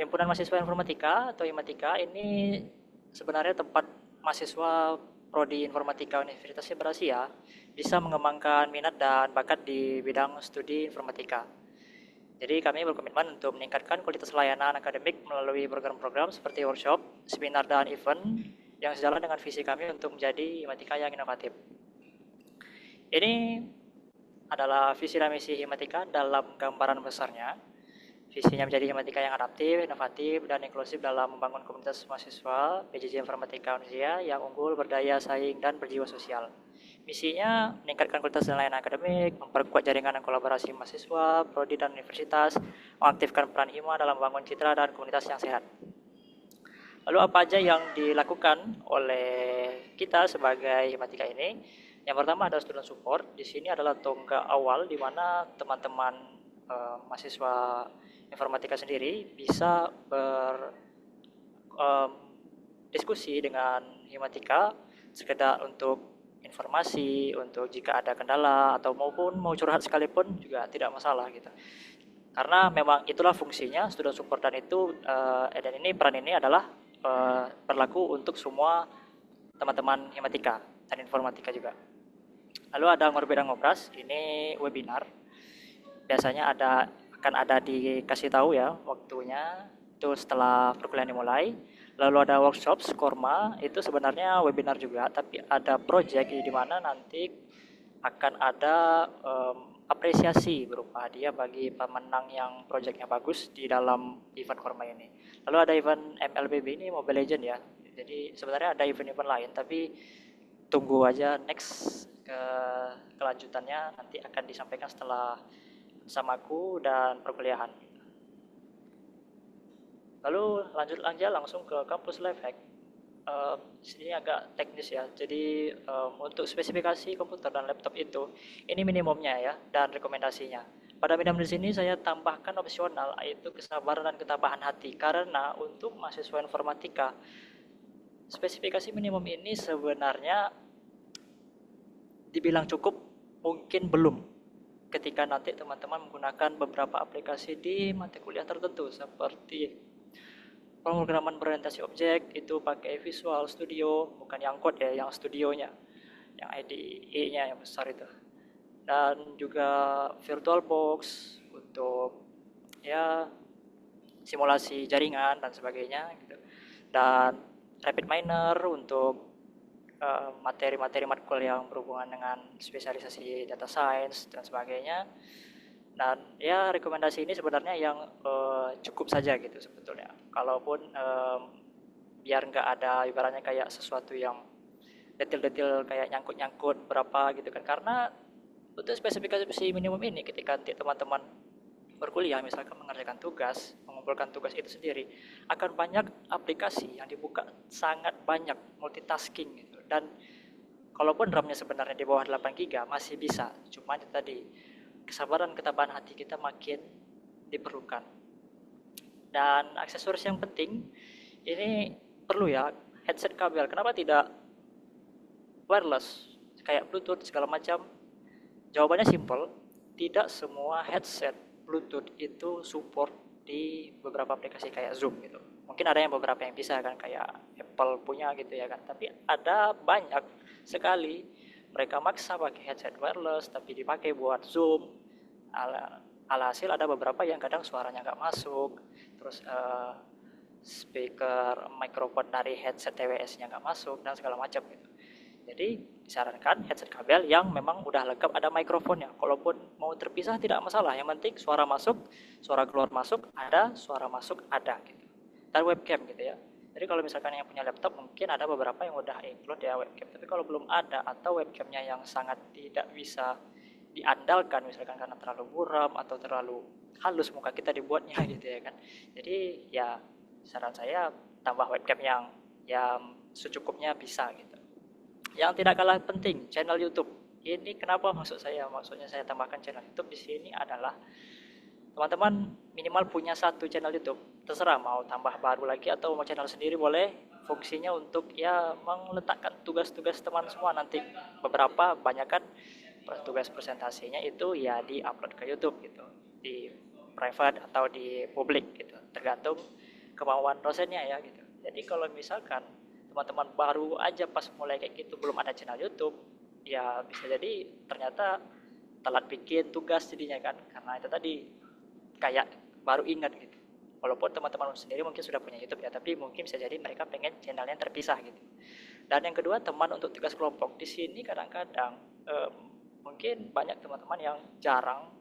Himpunan Mahasiswa Informatika atau Himatika ini sebenarnya tempat mahasiswa Prodi Informatika Universitas Berasia bisa mengembangkan minat dan bakat di bidang studi informatika. Jadi kami berkomitmen untuk meningkatkan kualitas layanan akademik melalui program-program seperti workshop, seminar, dan event yang sejalan dengan visi kami untuk menjadi Himatika yang inovatif. Ini adalah visi dan misi Himatika dalam gambaran besarnya. Visinya menjadi Himatika yang adaptif, inovatif, dan inklusif dalam membangun komunitas mahasiswa PJJ Informatika Indonesia yang unggul, berdaya saing, dan berjiwa sosial. Misinya meningkatkan kualitas dan layanan akademik, memperkuat jaringan dan kolaborasi mahasiswa, prodi, dan universitas, mengaktifkan peran Hima dalam membangun citra dan komunitas yang sehat. Lalu apa aja yang dilakukan oleh kita sebagai Himatika ini? Yang pertama ada student support. Di sini adalah tonggak awal di mana teman-teman mahasiswa informatika sendiri bisa berdiskusi dengan Himatika sekedar untuk informasi, untuk jika ada kendala atau maupun mau curhat sekalipun juga tidak masalah gitu. Karena memang itulah fungsinya student support, dan itu dan ini peran ini adalah berlaku untuk semua teman-teman Himatika dan informatika juga. Lalu ada ngorbet dan ngobras, ini webinar. Biasanya akan ada dikasih tahu ya waktunya itu setelah perkuliahan dimulai. Lalu ada workshop Skorma, itu sebenarnya webinar juga, tapi ada project di mana nanti akan ada apresiasi berupa hadiah bagi pemenang yang projectnya bagus di dalam event Korma ini. Lalu ada event MLBB, ini Mobile Legend ya. Jadi sebenarnya ada event-event lain, tapi tunggu aja next kelanjutannya nanti akan disampaikan setelah samaku dan perkuliahan. Lalu lanjut aja langsung ke kampus life hack. Sini agak teknis ya. Jadi untuk spesifikasi komputer dan laptop itu ini minimumnya ya, dan rekomendasinya. Pada minimum di sini saya tambahkan opsional, yaitu kesabaran dan ketabahan hati, karena untuk mahasiswa informatika spesifikasi minimum ini sebenarnya dibilang cukup, mungkin belum. Ketika nanti teman-teman menggunakan beberapa aplikasi di mata kuliah tertentu seperti pemrograman berorientasi objek, itu pakai Visual Studio, bukan yang code ya, yang studionya, yang IDE-nya yang besar itu. Dan juga VirtualBox untuk ya simulasi jaringan dan sebagainya gitu. Dan RapidMiner untuk materi-materi matkul yang berhubungan dengan spesialisasi data science dan sebagainya. Dan ya rekomendasi ini sebenarnya yang cukup saja gitu sebetulnya. Kalaupun biar nggak ada ibaratnya kayak sesuatu yang detail-detail kayak nyangkut-nyangkut berapa gitu kan. Karena untuk spesifikasi minimum ini ketika nanti teman-teman berkuliah misalkan mengerjakan tugas, mengumpulkan tugas itu sendiri, akan banyak aplikasi yang dibuka, sangat banyak multitasking gitu. Dan kalaupun RAM-nya sebenarnya di bawah 8 GB masih bisa, cuma itu tadi kesabaran ketabahan hati kita makin diperlukan. Dan aksesoris yang penting ini perlu ya, headset kabel. Kenapa tidak wireless kayak Bluetooth segala macam? Jawabannya simple, tidak semua headset Bluetooth itu support di beberapa aplikasi kayak Zoom gitu. Mungkin ada yang beberapa yang bisa kan, kayak Apple punya gitu ya kan. Tapi ada banyak sekali mereka maksa pakai headset wireless tapi dipakai buat Zoom. Alhasil ada beberapa yang kadang suaranya nggak masuk, terus speaker mikrofon dari headset TWS-nya nggak masuk dan segala macam gitu. Jadi disarankan headset kabel yang memang udah lengkap ada mikrofonnya. Kalaupun mau terpisah tidak masalah, yang penting suara masuk, suara keluar masuk ada, suara masuk ada gitu. Dan webcam gitu ya. Jadi kalau misalkan yang punya laptop mungkin ada beberapa yang udah include ya webcam. Tapi kalau belum ada atau webcamnya yang sangat tidak bisa diandalkan misalkan karena terlalu buram atau terlalu halus muka kita dibuatnya gitu ya kan. Jadi ya saran saya tambah webcam yang secukupnya bisa gitu. Yang tidak kalah penting, channel YouTube. Ini kenapa maksudnya saya tambahkan channel YouTube di sini adalah teman-teman minimal punya satu channel YouTube. Terserah mau tambah baru lagi atau mau channel sendiri boleh. Fungsinya untuk ya meletakkan tugas-tugas teman semua nanti. Beberapa banyak kan tugas presentasinya itu ya di-upload ke YouTube gitu. Di private atau di publik gitu. Tergantung kemauan dosennya ya gitu. Jadi kalau misalkan teman-teman baru aja pas mulai kayak gitu belum ada channel YouTube, ya bisa jadi ternyata telat bikin tugas jadinya kan, karena itu tadi kayak baru ingat gitu. Walaupun teman-teman sendiri mungkin sudah punya YouTube ya, tapi mungkin bisa jadi mereka pengen channelnya terpisah gitu. Dan yang kedua, teman untuk tugas kelompok. Di sini kadang-kadang mungkin banyak teman-teman yang jarang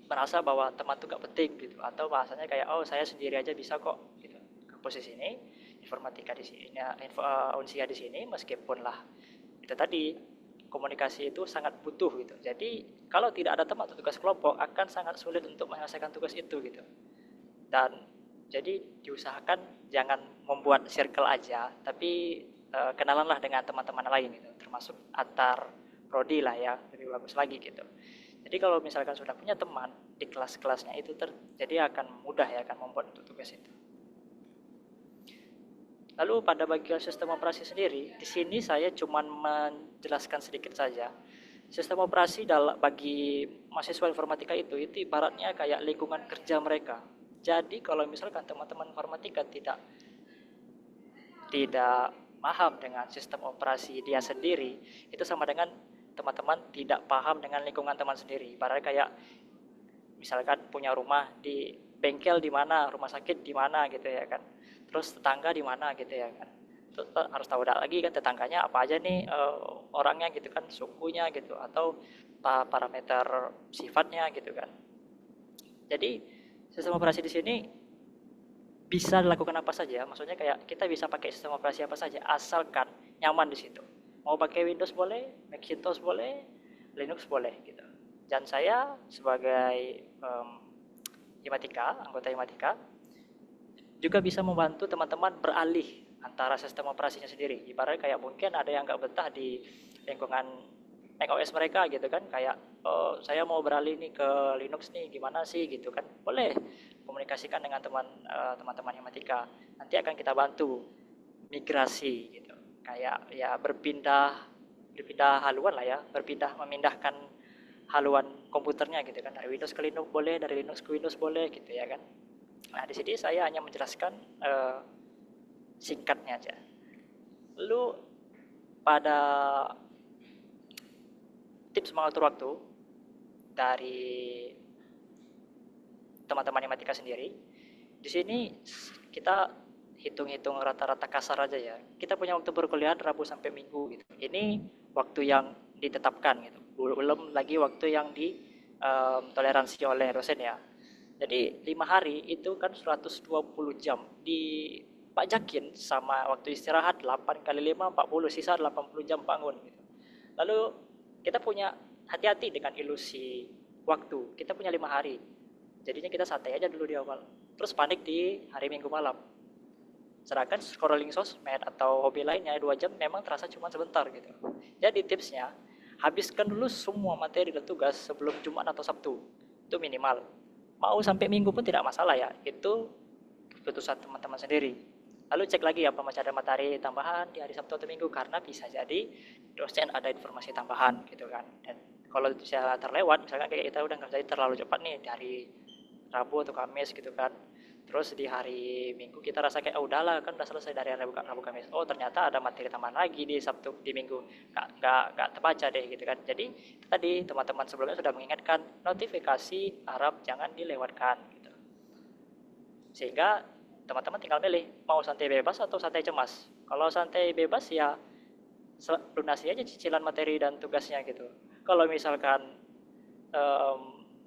merasa bahwa teman itu gak penting gitu, atau bahasanya kayak oh saya sendiri aja bisa kok gitu. Posisi ini informatika di sini, unsia di sini meskipun lah itu tadi komunikasi itu sangat butuh gitu. Jadi kalau tidak ada teman atau tugas kelompok akan sangat sulit untuk menyelesaikan tugas itu gitu. Dan jadi diusahakan jangan membuat circle aja, tapi kenalanlah dengan teman-teman lain gitu, termasuk antar prodi lah ya, lebih bagus lagi gitu. Jadi kalau misalkan sudah punya teman di kelas-kelasnya itu jadi akan mudah ya akan membuat untuk tugas itu. Lalu pada bagian sistem operasi sendiri, di sini saya cuma menjelaskan sedikit saja. Sistem operasi bagi mahasiswa informatika itu ibaratnya kayak lingkungan kerja mereka. Jadi kalau misalkan teman-teman informatika tidak paham dengan sistem operasi dia sendiri, itu sama dengan teman-teman tidak paham dengan lingkungan teman sendiri. Ibaratnya kayak misalkan punya rumah di bengkel di mana, rumah sakit di mana gitu ya kan. Terus tetangga di mana gitu ya kan. Terus harus tahu lagi kan tetangganya apa aja nih orangnya gitu kan, sukunya gitu atau parameter sifatnya gitu kan. Jadi sistem operasi di sini bisa dilakukan apa saja, maksudnya kayak kita bisa pakai sistem operasi apa saja asalkan nyaman di situ. Mau pakai Windows boleh, Macintosh boleh, Linux boleh gitu. Dan saya sebagai anggota Himatika juga bisa membantu teman-teman beralih antara sistem operasinya sendiri. Ibaratnya kayak mungkin ada yang nggak betah di lingkungan macOS mereka gitu kan, kayak oh saya mau beralih nih ke Linux nih, gimana sih gitu kan. Boleh komunikasikan dengan teman-teman Himatika. Nanti akan kita bantu migrasi gitu. Kayak ya berpindah haluan lah ya, memindahkan haluan komputernya gitu kan, dari Windows ke Linux boleh, dari Linux ke Windows boleh gitu ya kan. Nah di sini saya hanya menjelaskan singkatnya aja. Lalu pada tips mengatur waktu dari teman-teman Himatika sendiri, di sini kita hitung-hitung rata-rata kasar aja ya. Kita punya waktu berkuliah Rabu sampai Minggu gitu. Ini waktu yang ditetapkan gitu. Belum lagi waktu yang toleransi oleh dosen ya. Jadi 5 hari itu kan 120 jam dipajakin sama waktu istirahat 8 kali 5 40, sisa 80 jam bangun gitu. Lalu kita punya hati-hati dengan ilusi waktu. Kita punya 5 hari. Jadinya kita santai aja dulu di awal. Terus panik di hari Minggu malam. Sedangkan scrolling sosmed atau hobi lainnya 2 jam memang terasa cuma sebentar gitu. Jadi tipsnya, habiskan dulu semua materi dan tugas sebelum Jumat atau Sabtu. Itu minimal. Mau sampai Minggu pun tidak masalah ya. Itu keputusan teman-teman sendiri. Lalu cek lagi apa masih ada materi tambahan di hari Sabtu atau Minggu, karena bisa jadi dosen ada informasi tambahan gitu kan. Dan kalau bisa terlewat, misalkan kayak kita udah nggak jadi terlalu cepat nih dari Rabu atau Kamis gitu kan. Terus di hari Minggu kita rasa kayak, oh udahlah kan udah selesai dari Rabu Kamis. Oh ternyata ada materi tambahan lagi di Sabtu, di Minggu. Nggak terbaca deh gitu kan. Jadi tadi teman-teman sebelumnya sudah mengingatkan notifikasi Arab jangan dilewatkan gitu. Sehingga teman-teman tinggal milih mau santai bebas atau santai cemas. Kalau santai bebas ya lunasi aja cicilan materi dan tugasnya gitu. Kalau misalkan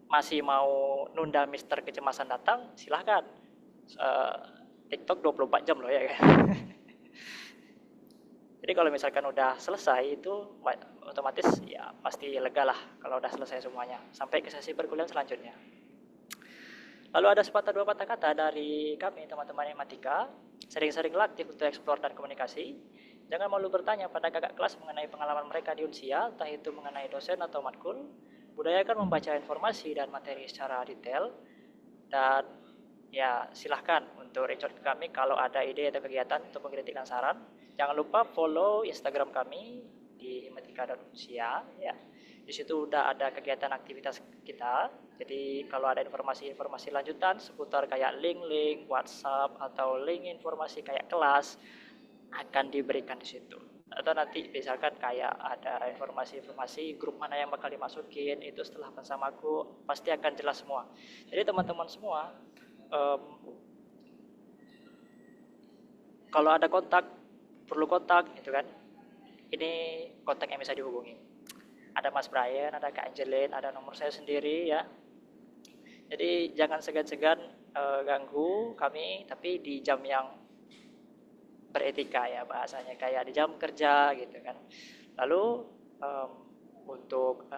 masih mau nunda Mister Kecemasan datang, silahkan. TikTok 24 jam loh ya kan. Jadi kalau misalkan udah selesai itu otomatis ya pasti lega lah kalau udah selesai semuanya sampai ke sesi perkuliahan selanjutnya. Lalu ada sepatah dua patah kata dari kami teman-teman Himatika, sering-seringlah aktif untuk eksplor dan komunikasi. Jangan malu bertanya pada kakak kelas mengenai pengalaman mereka di Unsia, entah itu mengenai dosen atau matkul. Budayakan membaca informasi dan materi secara detail, dan ya silahkan untuk reach out ke kami kalau ada ide atau kegiatan untuk mengkritik dan saran. Jangan lupa follow Instagram kami di himatika.unsia ya. Di situ udah ada kegiatan aktivitas kita. Jadi kalau ada informasi-informasi lanjutan seputar kayak link-link WhatsApp atau link informasi kayak kelas akan diberikan di situ. Atau nanti misalkan kayak ada informasi-informasi grup mana yang bakal dimasukin, itu setelah bersamaku pasti akan jelas semua. Jadi teman-teman semua, kalau ada kontak, perlu kontak gitu kan, ini kontak yang bisa dihubungi. Ada Mas Brian, ada Kak Angelin, ada nomor saya sendiri ya. Jadi jangan segan-segan ganggu kami, tapi di jam yang beretika ya bahasanya, kayak di jam kerja gitu kan. Lalu untuk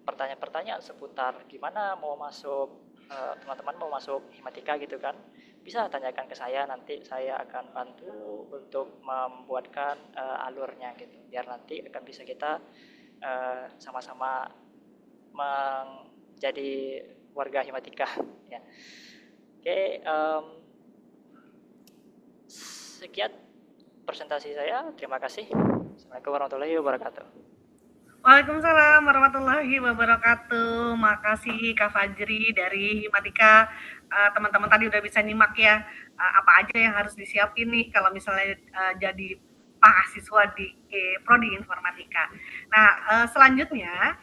pertanyaan-pertanyaan seputar gimana mau masuk, teman-teman mau masuk Himatika gitu kan, bisa tanyakan ke saya, nanti saya akan bantu untuk membuatkan alurnya gitu, biar nanti akan bisa kita sama-sama menjadi warga Himatika ya. Oke, sekian presentasi saya. Terima kasih. Assalamualaikum warahmatullahi wabarakatuh. Waalaikumsalam warahmatullahi wabarakatuh. Makasih Kak Fajri dari Himatika. Teman-teman tadi udah bisa nyimak ya apa aja yang harus disiapin nih kalau misalnya jadi mahasiswa di Prodi Informatika. Nah, selanjutnya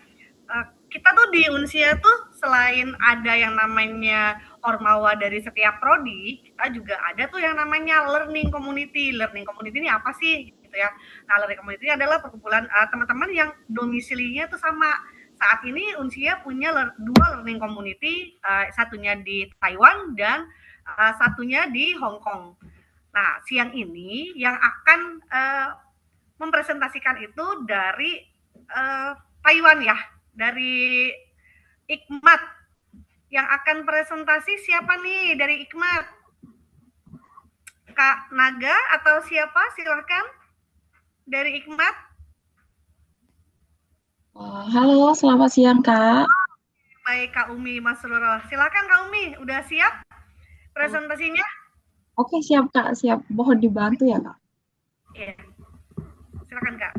kita tuh di Unsia tuh selain ada yang namanya Ormawa dari setiap prodi, kita juga ada tuh yang namanya learning community. Learning community ini apa sih gitu ya? Nah, learning community adalah perkumpulan teman-teman yang domisilinya tuh sama. Saat ini Unsia punya dua learning community, satunya di Taiwan dan satunya di Hong Kong. Nah, siang ini yang akan mempresentasikan itu dari Taiwan ya, dari Ikmat. Yang akan presentasi siapa nih dari Ikmat? Kak Naga atau siapa? Silahkan dari Ikmat. Halo, selamat siang Kak. Baik Kak Umi Masruro. Silahkan Kak Umi, udah siap presentasinya? Oke, siap Kak, siap. Mohon dibantu ya Kak. Iya, silakan Kak.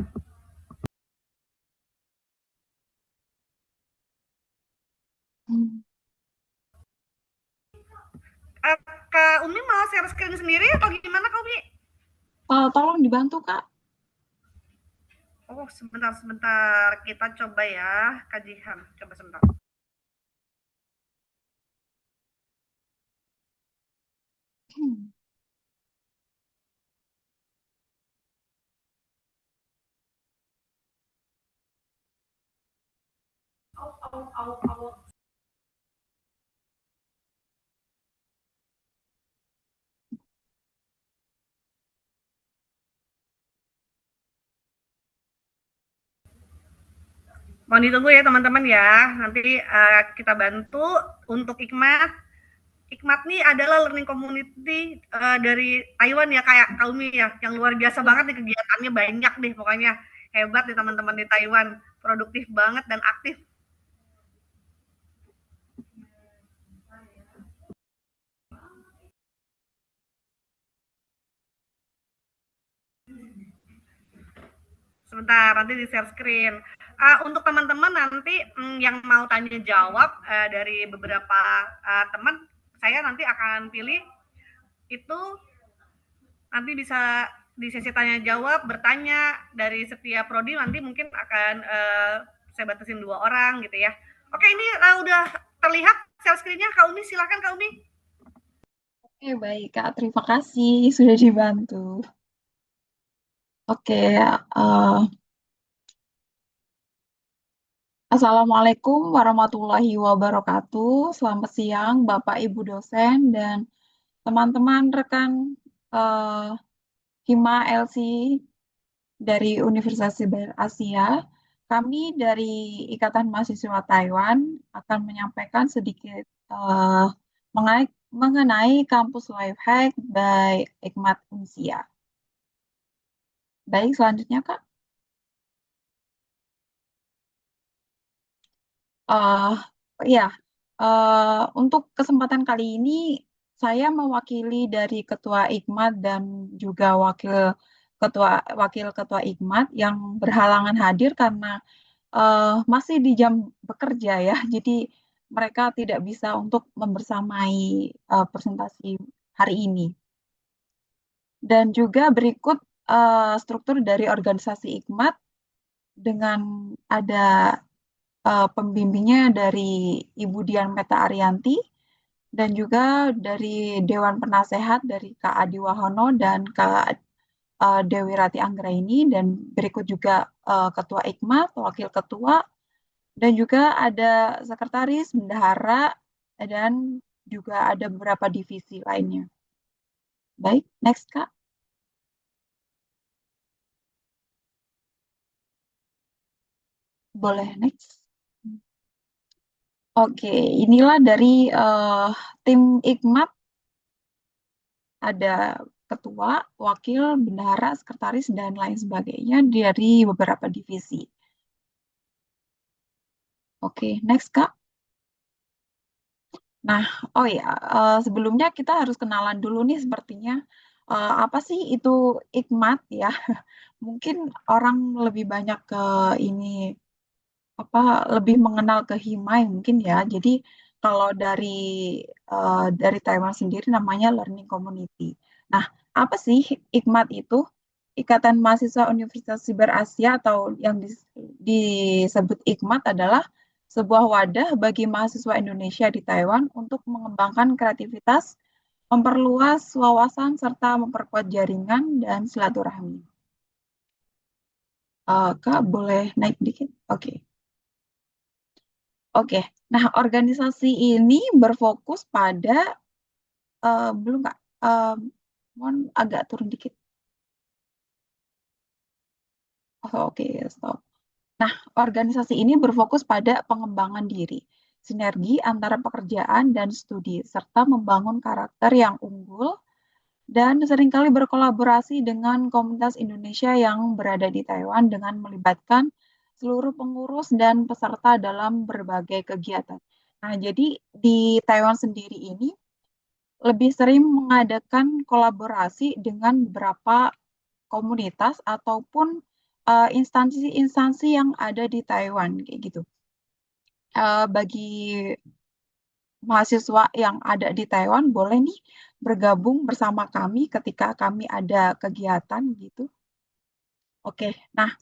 Kak Umi mau share screen sendiri atau gimana Kak Umi? Tolong dibantu Kak. Oh sebentar, kita coba ya kajian. Coba sebentar. Mohon ditunggu ya teman-teman ya. Nanti kita bantu untuk Ikmat. Ikmat nih adalah learning community dari Taiwan ya, kayak Kaumi ya, yang luar biasa banget nih, kegiatannya banyak deh pokoknya. Hebat nih teman-teman di Taiwan, produktif banget dan aktif. Sebentar, nanti di share screen. Untuk teman-teman nanti yang mau tanya jawab dari beberapa teman, saya nanti akan pilih itu nanti bisa di sesi tanya jawab bertanya dari setiap prodi, nanti mungkin akan saya batasin 2 orang gitu ya. Oke, ini udah terlihat share screen-nya. Kak Umi, silakan Kak Umi. Oke, baik Kak. Terima kasih sudah dibantu. Oke, Assalamualaikum warahmatullahi wabarakatuh. Selamat siang Bapak Ibu dosen dan teman-teman rekan Hima LC dari Universitas Siber Asia. Kami dari Ikatan Mahasiswa Taiwan akan menyampaikan sedikit mengenai kampus Lifehack by Hikmat Unsia. Baik, selanjutnya Kak. Ya, untuk kesempatan kali ini saya mewakili dari Ketua Hikmat dan juga Wakil Ketua Hikmat yang berhalangan hadir karena masih di jam bekerja ya, jadi mereka tidak bisa untuk membersamai presentasi hari ini. Dan juga berikut struktur dari organisasi Hikmat dengan ada pembimbingnya dari Ibu Dian Meta Arianti dan juga dari Dewan Penasehat dari Kak Adi Wahono dan Kak Dewi Rati Anggraini, dan berikut juga Ketua Hikmat, Wakil Ketua, dan juga ada Sekretaris, Bendahara, dan juga ada beberapa divisi lainnya. Baik, next Kak. Boleh next. Oke, inilah dari tim Hikmat. Ada ketua, wakil, bendahara, sekretaris, dan lain sebagainya dari beberapa divisi. Oke, next Kak. Nah, oh ya, sebelumnya kita harus kenalan dulu nih sepertinya. Apa sih itu Hikmat ya? Mungkin orang lebih banyak ke ini, lebih mengenal ke Himai mungkin ya. Jadi kalau dari Taiwan sendiri namanya Learning Community. Nah, apa sih Hikmat itu? Ikatan Mahasiswa Universitas Siber Asia atau yang disebut Hikmat adalah sebuah wadah bagi mahasiswa Indonesia di Taiwan untuk mengembangkan kreativitas, memperluas wawasan, serta memperkuat jaringan dan silaturahmi. Kak, boleh naik dikit? Oke. Oke, nah organisasi ini berfokus pada belum Kak, mohon agak turun dikit. Oke, stop. Nah, organisasi ini berfokus pada pengembangan diri, sinergi antara pekerjaan dan studi, serta membangun karakter yang unggul dan seringkali berkolaborasi dengan komunitas Indonesia yang berada di Taiwan dengan melibatkan seluruh pengurus dan peserta dalam berbagai kegiatan. Nah, jadi di Taiwan sendiri ini lebih sering mengadakan kolaborasi dengan beberapa komunitas ataupun instansi-instansi yang ada di Taiwan kayak gitu. Bagi mahasiswa yang ada di Taiwan boleh nih bergabung bersama kami ketika kami ada kegiatan gitu. Oke, nah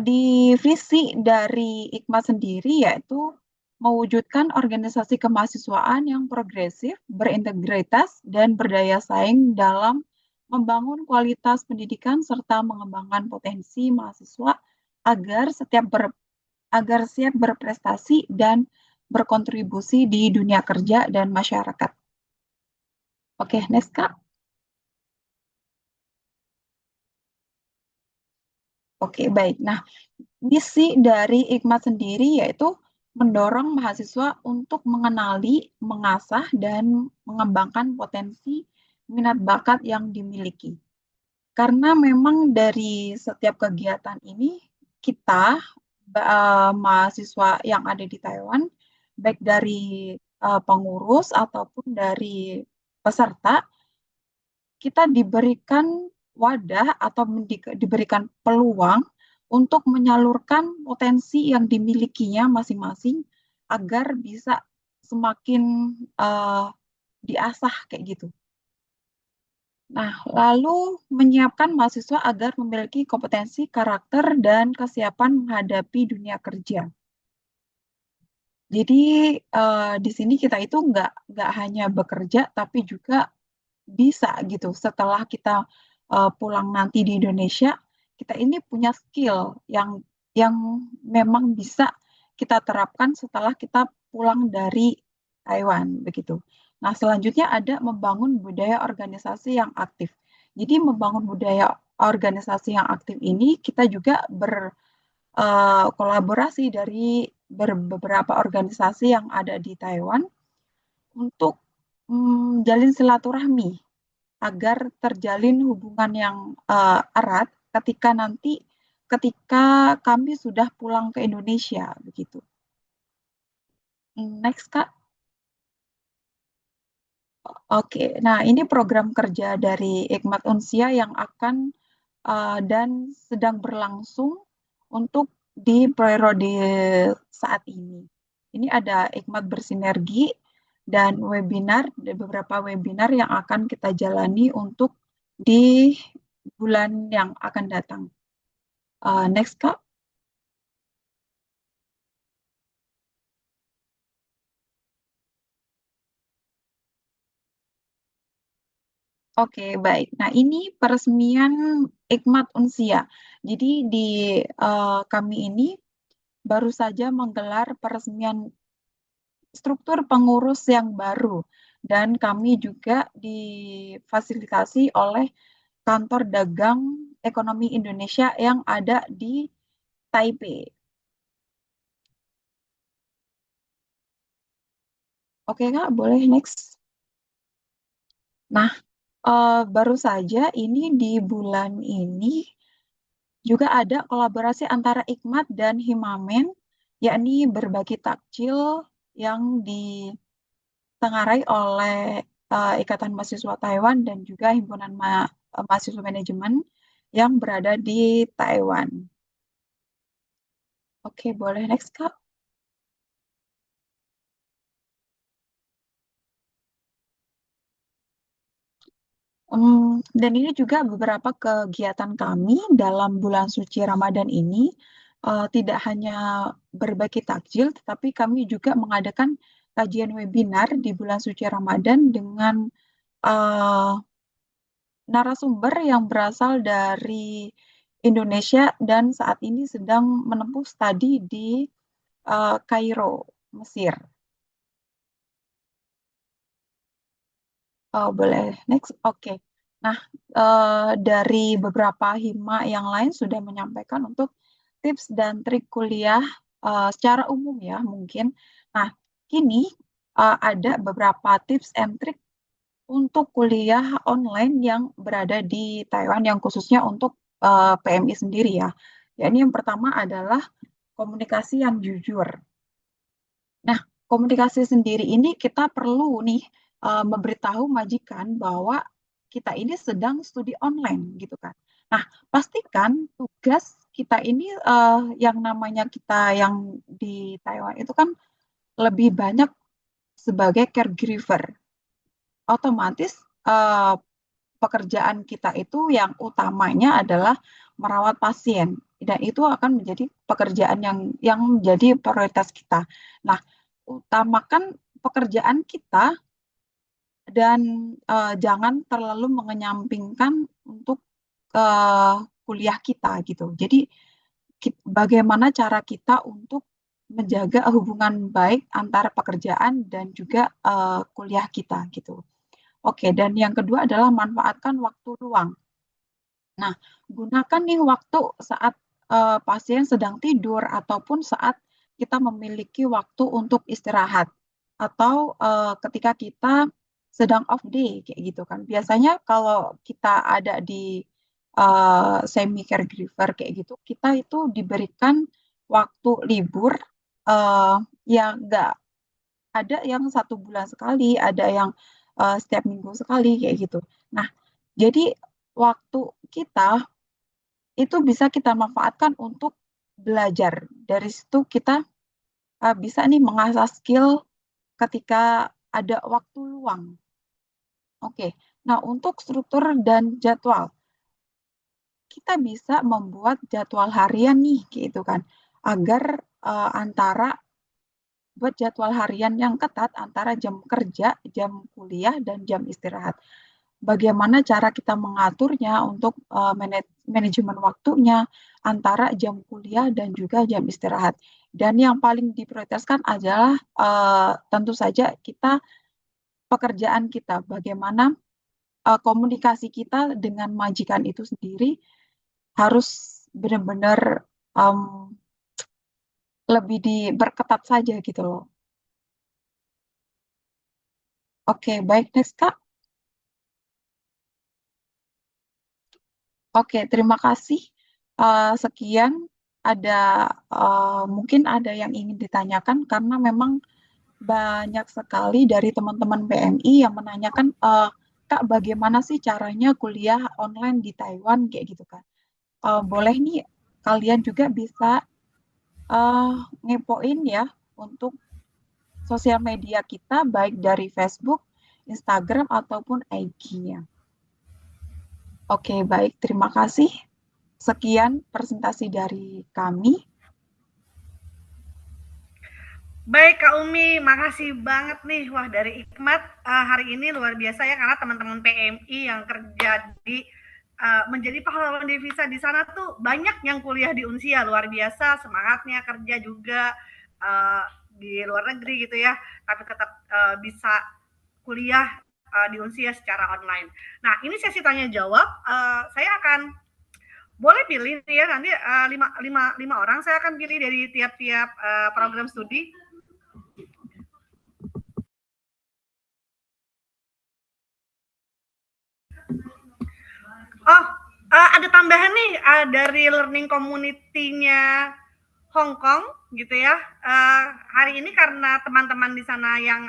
di visi dari Hikmat sendiri yaitu mewujudkan organisasi kemahasiswaan yang progresif, berintegritas, dan berdaya saing dalam membangun kualitas pendidikan serta mengembangkan potensi mahasiswa agar siap berprestasi dan berkontribusi di dunia kerja dan masyarakat. Oke, next Kak. Oke, baik. Nah, misi dari Hikmat sendiri yaitu mendorong mahasiswa untuk mengenali, mengasah, dan mengembangkan potensi minat bakat yang dimiliki. Karena memang dari setiap kegiatan ini, kita, mahasiswa yang ada di Taiwan, baik dari pengurus ataupun dari peserta, kita diberikan wadah atau diberikan peluang untuk menyalurkan potensi yang dimilikinya masing-masing agar bisa semakin diasah kayak gitu. Nah, lalu menyiapkan mahasiswa agar memiliki kompetensi, karakter, dan kesiapan menghadapi dunia kerja. Jadi di sini kita itu nggak hanya bekerja, tapi juga bisa gitu. Setelah kita pulang nanti di Indonesia, kita ini punya skill yang memang bisa kita terapkan setelah kita pulang dari Taiwan begitu. Nah, selanjutnya ada membangun budaya organisasi yang aktif. Jadi membangun budaya organisasi yang aktif ini kita juga berkolaborasi dari beberapa organisasi yang ada di Taiwan untuk jalin silaturahmi agar terjalin hubungan yang erat ketika kami sudah pulang ke Indonesia begitu. Next, Kak. Oke, nah ini program kerja dari Hikmat Unsia yang akan dan sedang berlangsung untuk di periode saat ini. Ini ada Hikmat Bersinergi dan beberapa webinar yang akan kita jalani untuk di bulan yang akan datang. Next, Kak. Oke, baik. Nah, ini peresmian Hikmat Unsia. Jadi di kami ini baru saja menggelar peresmian struktur pengurus yang baru dan kami juga difasilitasi oleh Kantor Dagang Ekonomi Indonesia yang ada di Taipei. Oke, Kak, boleh next. Nah, baru saja ini di bulan ini juga ada kolaborasi antara Hikmat dan Himamen, yakni berbagi takjil yang ditengarai oleh Ikatan Mahasiswa Taiwan dan juga Himpunan Mahasiswa Manajemen yang berada di Taiwan. Oke, boleh next, Kak. Dan ini juga beberapa kegiatan kami dalam bulan suci Ramadan ini, tidak hanya berbagi takjil, tetapi kami juga mengadakan kajian webinar di bulan suci Ramadan dengan narasumber yang berasal dari Indonesia dan saat ini sedang menempuh studi di Kairo, Mesir. Oh, boleh next. Oke. Nah, dari beberapa hima yang lain sudah menyampaikan untuk tips dan trik kuliah secara umum ya mungkin. Nah, kini ada beberapa tips and trik untuk kuliah online yang berada di Taiwan yang khususnya untuk PMI sendiri ya. Ya, ini yang pertama adalah komunikasi yang jujur. Nah, komunikasi sendiri ini kita perlu nih memberitahu majikan bahwa kita ini sedang studi online gitu kan. Nah, pastikan tugas kita ini yang namanya kita yang di Taiwan itu kan lebih banyak sebagai caregiver. Otomatis pekerjaan kita itu yang utamanya adalah merawat pasien dan itu akan menjadi pekerjaan yang menjadi prioritas kita. Nah, utamakan pekerjaan kita dan jangan terlalu mengenyampingkan untuk kuliah kita gitu. Jadi bagaimana cara kita untuk menjaga hubungan baik antara pekerjaan dan juga kuliah kita gitu. Oke, dan yang kedua adalah manfaatkan waktu luang. Nah, gunakan nih waktu saat pasien sedang tidur ataupun saat kita memiliki waktu untuk istirahat atau ketika kita sedang off day kayak gitu kan. Biasanya kalau kita ada di semi caregiver kayak gitu, kita itu diberikan waktu libur yang enggak ada yang 1 bulan sekali, ada yang setiap minggu sekali kayak gitu. Nah, jadi waktu kita itu bisa kita manfaatkan untuk belajar. Dari situ kita bisa nih mengasah skill ketika ada waktu luang. Oke, Nah, untuk struktur dan jadwal, kita bisa membuat jadwal harian nih, gitu kan, agar buat jadwal harian yang ketat antara jam kerja, jam kuliah, dan jam istirahat. Bagaimana cara kita mengaturnya untuk manajemen waktunya antara jam kuliah dan juga jam istirahat. Dan yang paling diprioritaskan adalah tentu saja pekerjaan kita, bagaimana komunikasi kita dengan majikan itu sendiri harus benar-benar lebih diperketat saja gitu loh. Oke, baik, next Kak. Oke, terima kasih. Sekian, mungkin ada yang ingin ditanyakan karena memang banyak sekali dari teman-teman PMI yang menanyakan, Kak, bagaimana sih caranya kuliah online di Taiwan kayak gitu kan? Boleh nih, kalian juga bisa ngepoin ya untuk sosial media kita, baik dari Facebook, Instagram, ataupun IG-nya. Oke, baik. Terima kasih. Sekian presentasi dari kami. Baik Kak Umi, makasih banget nih. Wah, dari Ikmat hari ini luar biasa ya, karena teman-teman PMI yang kerja menjadi pahlawan devisa di sana tuh banyak yang kuliah di Unsia, luar biasa semangatnya, kerja juga di luar negeri gitu ya, tapi tetap bisa kuliah di Unsia secara online. Nah, ini sesi tanya jawab. Saya akan boleh pilih ya nanti 5 orang saya akan pilih dari tiap-tiap program studi. Oh, ada tambahan nih dari learning community-nya Hong Kong gitu ya. Hari ini karena teman-teman di sana yang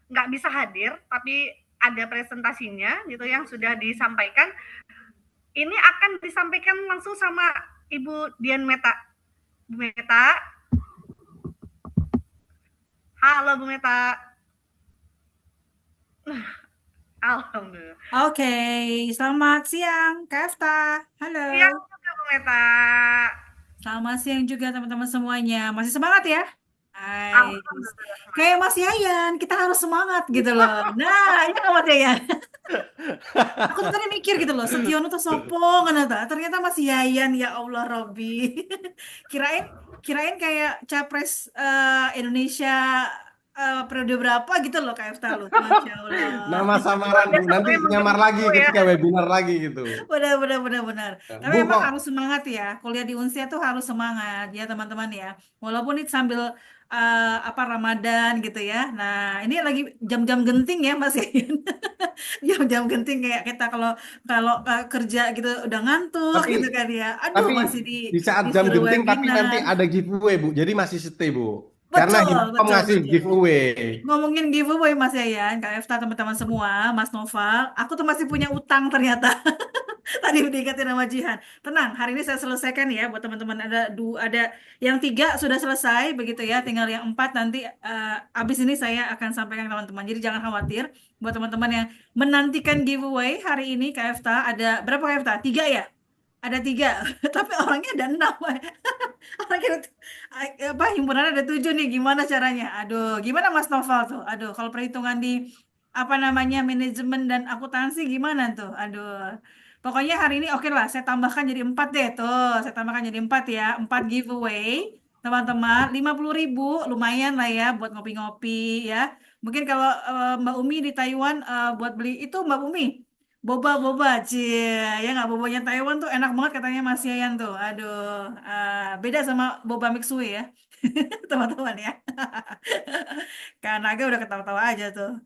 nggak bisa hadir, tapi ada presentasinya gitu yang sudah disampaikan. Ini akan disampaikan langsung sama Ibu Dian Meta. Bu Meta. Halo Bu Meta. Alhamdulillah. Oke, selamat siang Kak Efta. Halo. Siang juga Bu Meta. Selamat siang juga teman-teman semuanya. Masih semangat ya? Hai. Kayak Mas Yayan, kita harus semangat gitu loh. Nah, ini kan Mas Yayan. Aku tuh tadi mikir gitu loh, Setiono tuh sopong kan ternyata Mas Yayan, ya Allah Robby. Kirain kayak capres Indonesia periode berapa gitu loh Kak Efta loh. Masya Allah. Nama samaran Bu, nanti nyamar lagi ketika webinar lagi gitu. Benar. Tapi Bu, emang harus semangat ya. Kuliah di Unsia tuh harus semangat ya teman-teman ya. Walaupun itu sambil Ramadan gitu ya. Nah, ini lagi jam-jam genting ya Mas Yayan. Jam-jam genting kayak kita kalau kerja gitu udah ngantuk gitu kan ya. Aduh, masih di saat jam disuruh genting tapi nanti webinar. ada giveaway Bu. Jadi masih stay Bu. Karena Himkom ngasih giveaway. Ngomongin giveaway Mas Yayan, Kak Efta, teman-teman semua, Mas Noval, aku tuh masih punya utang ternyata. Tadi udah diingetin sama Jihan. Tenang, hari ini saya selesaikan ya buat teman-teman. Ada yang 3 sudah selesai begitu ya, tinggal yang 4 nanti abis ini saya akan sampaikan ke teman-teman. Jadi jangan khawatir buat teman-teman yang menantikan giveaway hari ini Kak Efta. Ada berapa Kak Efta? 3 ya? Ada 3, tapi orangnya ada 6. Himpunan ada 7 nih, gimana caranya? Aduh, gimana Mas Noval tuh? Aduh, kalau perhitungan di manajemen dan akuntansi gimana tuh? Aduh. Pokoknya hari ini oke lah, saya tambahkan jadi 4 deh tuh. Saya tambahkan jadi 4 ya, 4 giveaway. Teman-teman, 50.000 lumayan lah ya buat ngopi-ngopi ya. Mungkin kalau Mbak Umi di Taiwan buat beli itu Mbak Umi boba cie ya nggak, bobanya Taiwan tuh enak banget katanya Mas Yayan tuh. Aduh, beda sama boba mixue ya teman-teman ya. Kanaga udah ketawa-tawa aja tuh.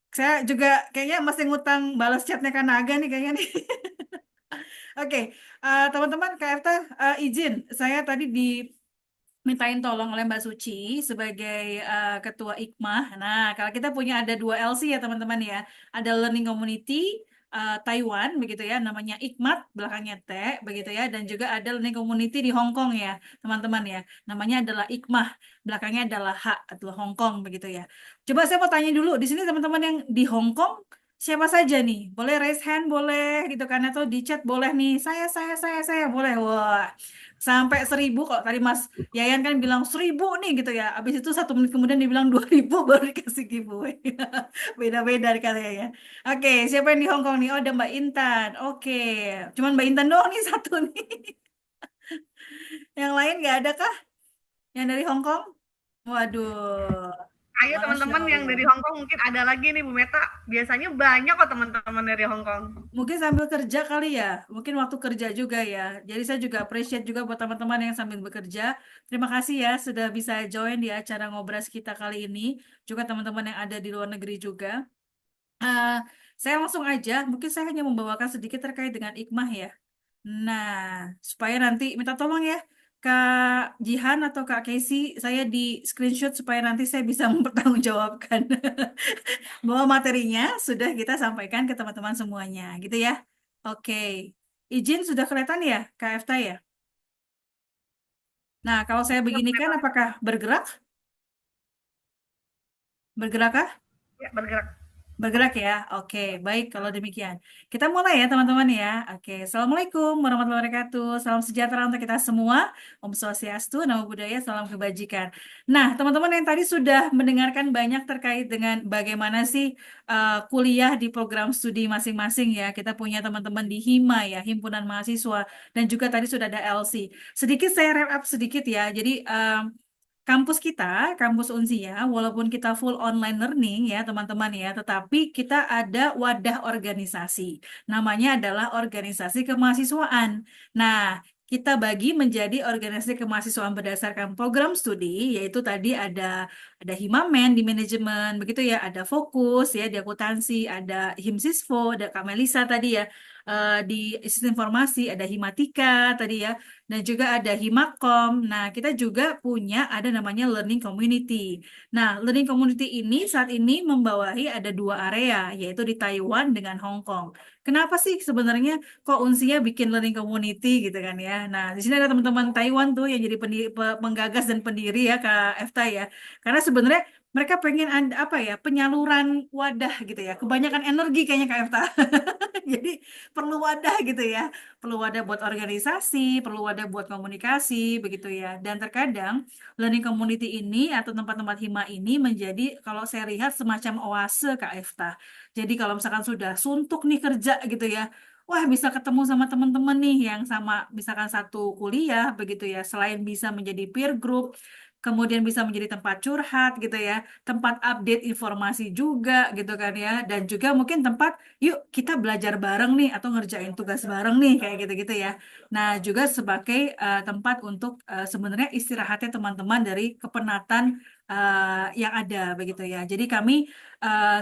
Saya juga kayaknya masih ngutang balas chatnya Kanaga nih kayaknya nih. Oke, teman-teman KFT izin saya tadi dimintain tolong oleh Mbak Suci sebagai ketua IKMAH. Nah, kalau kita punya ada 2 LC ya teman-teman ya. Ada Learning Community Taiwan begitu ya, namanya IKMAT belakangnya T begitu ya, dan juga ada Learning Community di Hong Kong ya teman-teman ya, namanya adalah IKMAH belakangnya adalah H atau Hong Kong begitu ya. Coba saya mau tanya dulu di sini teman-teman yang di Hong Kong Siapa saja nih? Boleh raise hand, boleh gitu kan? Atau di chat boleh nih. Saya boleh. Wah, sampai 1.000 kok. Tadi Mas Yayan kan bilang 1.000 nih gitu ya. Habis itu 1 menit kemudian dibilang 2.000 baru dikasih giveaway. Beda-beda katanya ya. Oke, siapa yang di Hong Kong nih? Oh, ada Mbak Intan. Oke, cuman Mbak Intan doang nih satu nih. Yang lain nggak ada kah? Yang dari Hong Kong? Waduh, Ayo Masya teman-teman yang Allah. dari Hong Kong mungkin ada lagi nih Bu Meta. Biasanya banyak kok teman-teman dari Hong Kong. Mungkin sambil kerja kali ya, mungkin waktu kerja juga ya. Jadi saya juga appreciate juga buat teman-teman yang sambil bekerja. Terima kasih ya sudah bisa join di acara Ngobras kita kali ini. Juga teman-teman yang ada di luar negeri juga. Eh, saya langsung aja, mungkin saya hanya membawakan sedikit terkait dengan Ikmah ya. Nah, supaya nanti minta tolong ya Kak Jihan atau Kak Casey, saya di screenshot supaya nanti saya bisa mempertanggungjawabkan bahwa materinya sudah kita sampaikan ke teman-teman semuanya, gitu ya. Oke, izin sudah kelihatan ya, Kak Efta ya? Nah, kalau saya beginikan, apakah bergerak? Bergerakkah? Ya, bergerak. Bergerak ya? Oke, baik kalau demikian. Kita mulai ya teman-teman ya. Oke, Assalamualaikum warahmatullahi wabarakatuh. Salam sejahtera untuk kita semua. Om Swastiastu, Namo Buddhaya, salam kebajikan. Nah, teman-teman yang tadi sudah mendengarkan banyak terkait dengan bagaimana sih kuliah di program studi masing-masing ya. Kita punya teman-teman di HIMA ya, Himpunan Mahasiswa. Dan juga tadi sudah ada LC. Sedikit saya wrap up sedikit ya. Jadi kampus kita, kampus Unsia, walaupun kita full online learning ya teman-teman ya, tetapi kita ada wadah organisasi. Namanya adalah organisasi kemahasiswaan. Nah, kita bagi menjadi organisasi kemahasiswaan berdasarkan program studi, yaitu tadi ada Himamen di manajemen, begitu ya, ada Fokus ya di akuntansi, ada Himsisfo, ada Kak Melisa tadi ya, di sistem informasi, ada Himatika tadi ya, dan juga ada Himakom. Nah, kita juga punya ada namanya Learning Community. Nah, Learning Community ini saat ini membawahi ada 2 area, yaitu di Taiwan dengan Hong Kong. Kenapa sih sebenarnya kok Unsia bikin Learning Community gitu kan ya? Nah, di sini ada teman-teman Taiwan tuh yang jadi penggagas dan pendiri ya Kak Efta ya. Karena sebenarnya mereka pengen ada apa ya penyaluran wadah gitu ya. Kebanyakan energi kayaknya Kak Efta. Jadi perlu wadah gitu ya. Perlu wadah buat organisasi, perlu wadah buat komunikasi, begitu ya. Dan terkadang learning community ini atau tempat-tempat hima ini menjadi kalau saya lihat semacam oase Kak Efta. Jadi kalau misalkan sudah suntuk nih kerja gitu ya, wah bisa ketemu sama teman-teman nih yang sama misalkan satu kuliah begitu ya. Selain bisa menjadi peer group, kemudian bisa menjadi tempat curhat gitu ya, tempat update informasi juga gitu kan ya, dan juga mungkin tempat yuk kita belajar bareng nih atau ngerjain tugas bareng nih kayak gitu-gitu ya. Nah, juga sebagai tempat untuk sebenarnya istirahatnya teman-teman dari kepenatan yang ada begitu ya. Jadi kami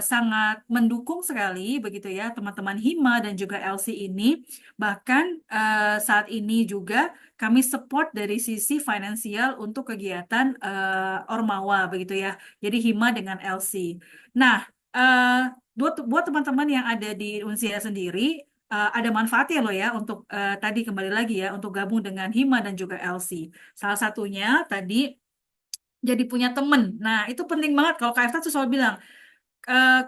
sangat mendukung sekali begitu ya teman-teman Hima dan juga LC ini. Bahkan saat ini juga kami support dari sisi finansial untuk kegiatan Ormawa begitu ya. Jadi Hima dengan LC. Nah, buat teman-teman yang ada di Unsia sendiri ada manfaatnya loh ya untuk tadi kembali lagi ya untuk gabung dengan Hima dan juga LC. Salah satunya tadi jadi punya temen. Nah, itu penting banget kalau KFTA tuh selalu bilang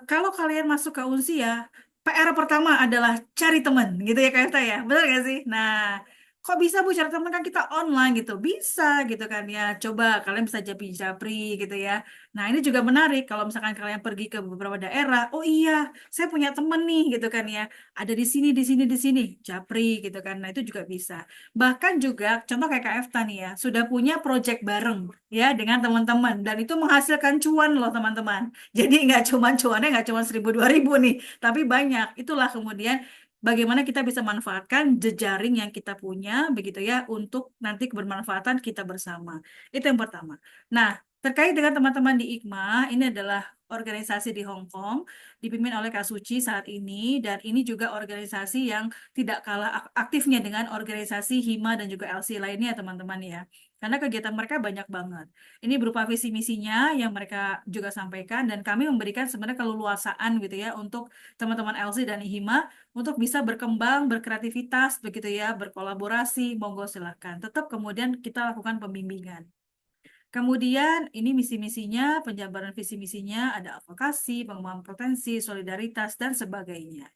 kalau kalian masuk ke Unsia, PR pertama adalah cari teman, gitu ya KFTA ya, benar gak sih? Nah, kok bisa Bu cari teman kan kita online gitu, bisa gitu kan ya. Coba kalian bisa japri-japri gitu ya. Nah, ini juga menarik kalau misalkan kalian pergi ke beberapa daerah. Oh iya, saya punya teman nih gitu kan ya. Ada di sini, di sini, di sini, japri gitu kan. Nah, itu juga bisa. Bahkan juga contoh kayak KFTA nih ya, sudah punya project bareng ya dengan teman-teman dan itu menghasilkan cuan loh teman-teman. Jadi nggak cuma cuannya nggak cuma 1.000 2.000 nih, tapi banyak. Itulah kemudian bagaimana kita bisa manfaatkan jejaring yang kita punya begitu ya untuk nanti kebermanfaatan kita bersama. Itu yang pertama. Nah, terkait dengan teman-teman di IKMA, ini adalah organisasi di Hong Kong dipimpin oleh Kak Suci saat ini dan ini juga organisasi yang tidak kalah aktifnya dengan organisasi HIMA dan juga LC lainnya teman-teman ya. Karena kegiatan mereka banyak banget. Ini berupa visi misinya yang mereka juga sampaikan dan kami memberikan sebenarnya keleluasaan gitu ya untuk teman-teman LC dan HIMA untuk bisa berkembang, berkreativitas begitu ya, berkolaborasi, monggo silahkan. Tetap kemudian kita lakukan pembimbingan. Kemudian ini misi-misinya, penjabaran visi misinya, ada advokasi, pengembangan potensi, solidaritas, dan sebagainya.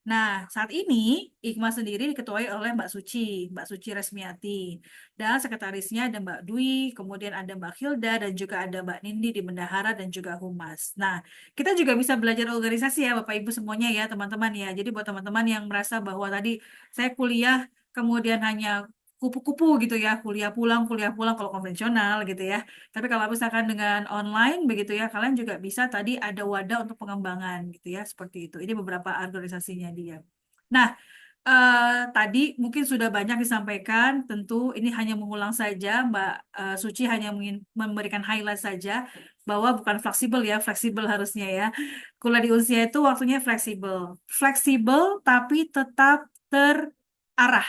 Nah, saat ini IKMA sendiri diketuai oleh Mbak Suci Resmiati. Dan sekretarisnya ada Mbak Dwi, kemudian ada Mbak Hilda, dan juga ada Mbak Nindi di Bendahara dan juga Humas. Nah, kita juga bisa belajar organisasi ya Bapak Ibu semuanya ya teman-teman ya. Jadi buat teman-teman yang merasa bahwa tadi saya kuliah kemudian hanya kupu-kupu gitu ya, kuliah pulang kalau konvensional gitu ya. Tapi kalau misalkan dengan online begitu ya, kalian juga bisa tadi ada wadah untuk pengembangan gitu ya, seperti itu. Ini beberapa organisasinya dia. Nah, tadi mungkin sudah banyak disampaikan, tentu ini hanya mengulang saja, Mbak Suci hanya memberikan highlight saja, bahwa bukan fleksibel ya, fleksibel harusnya ya. Kuliah di usia itu waktunya fleksibel. Fleksibel tapi tetap terarah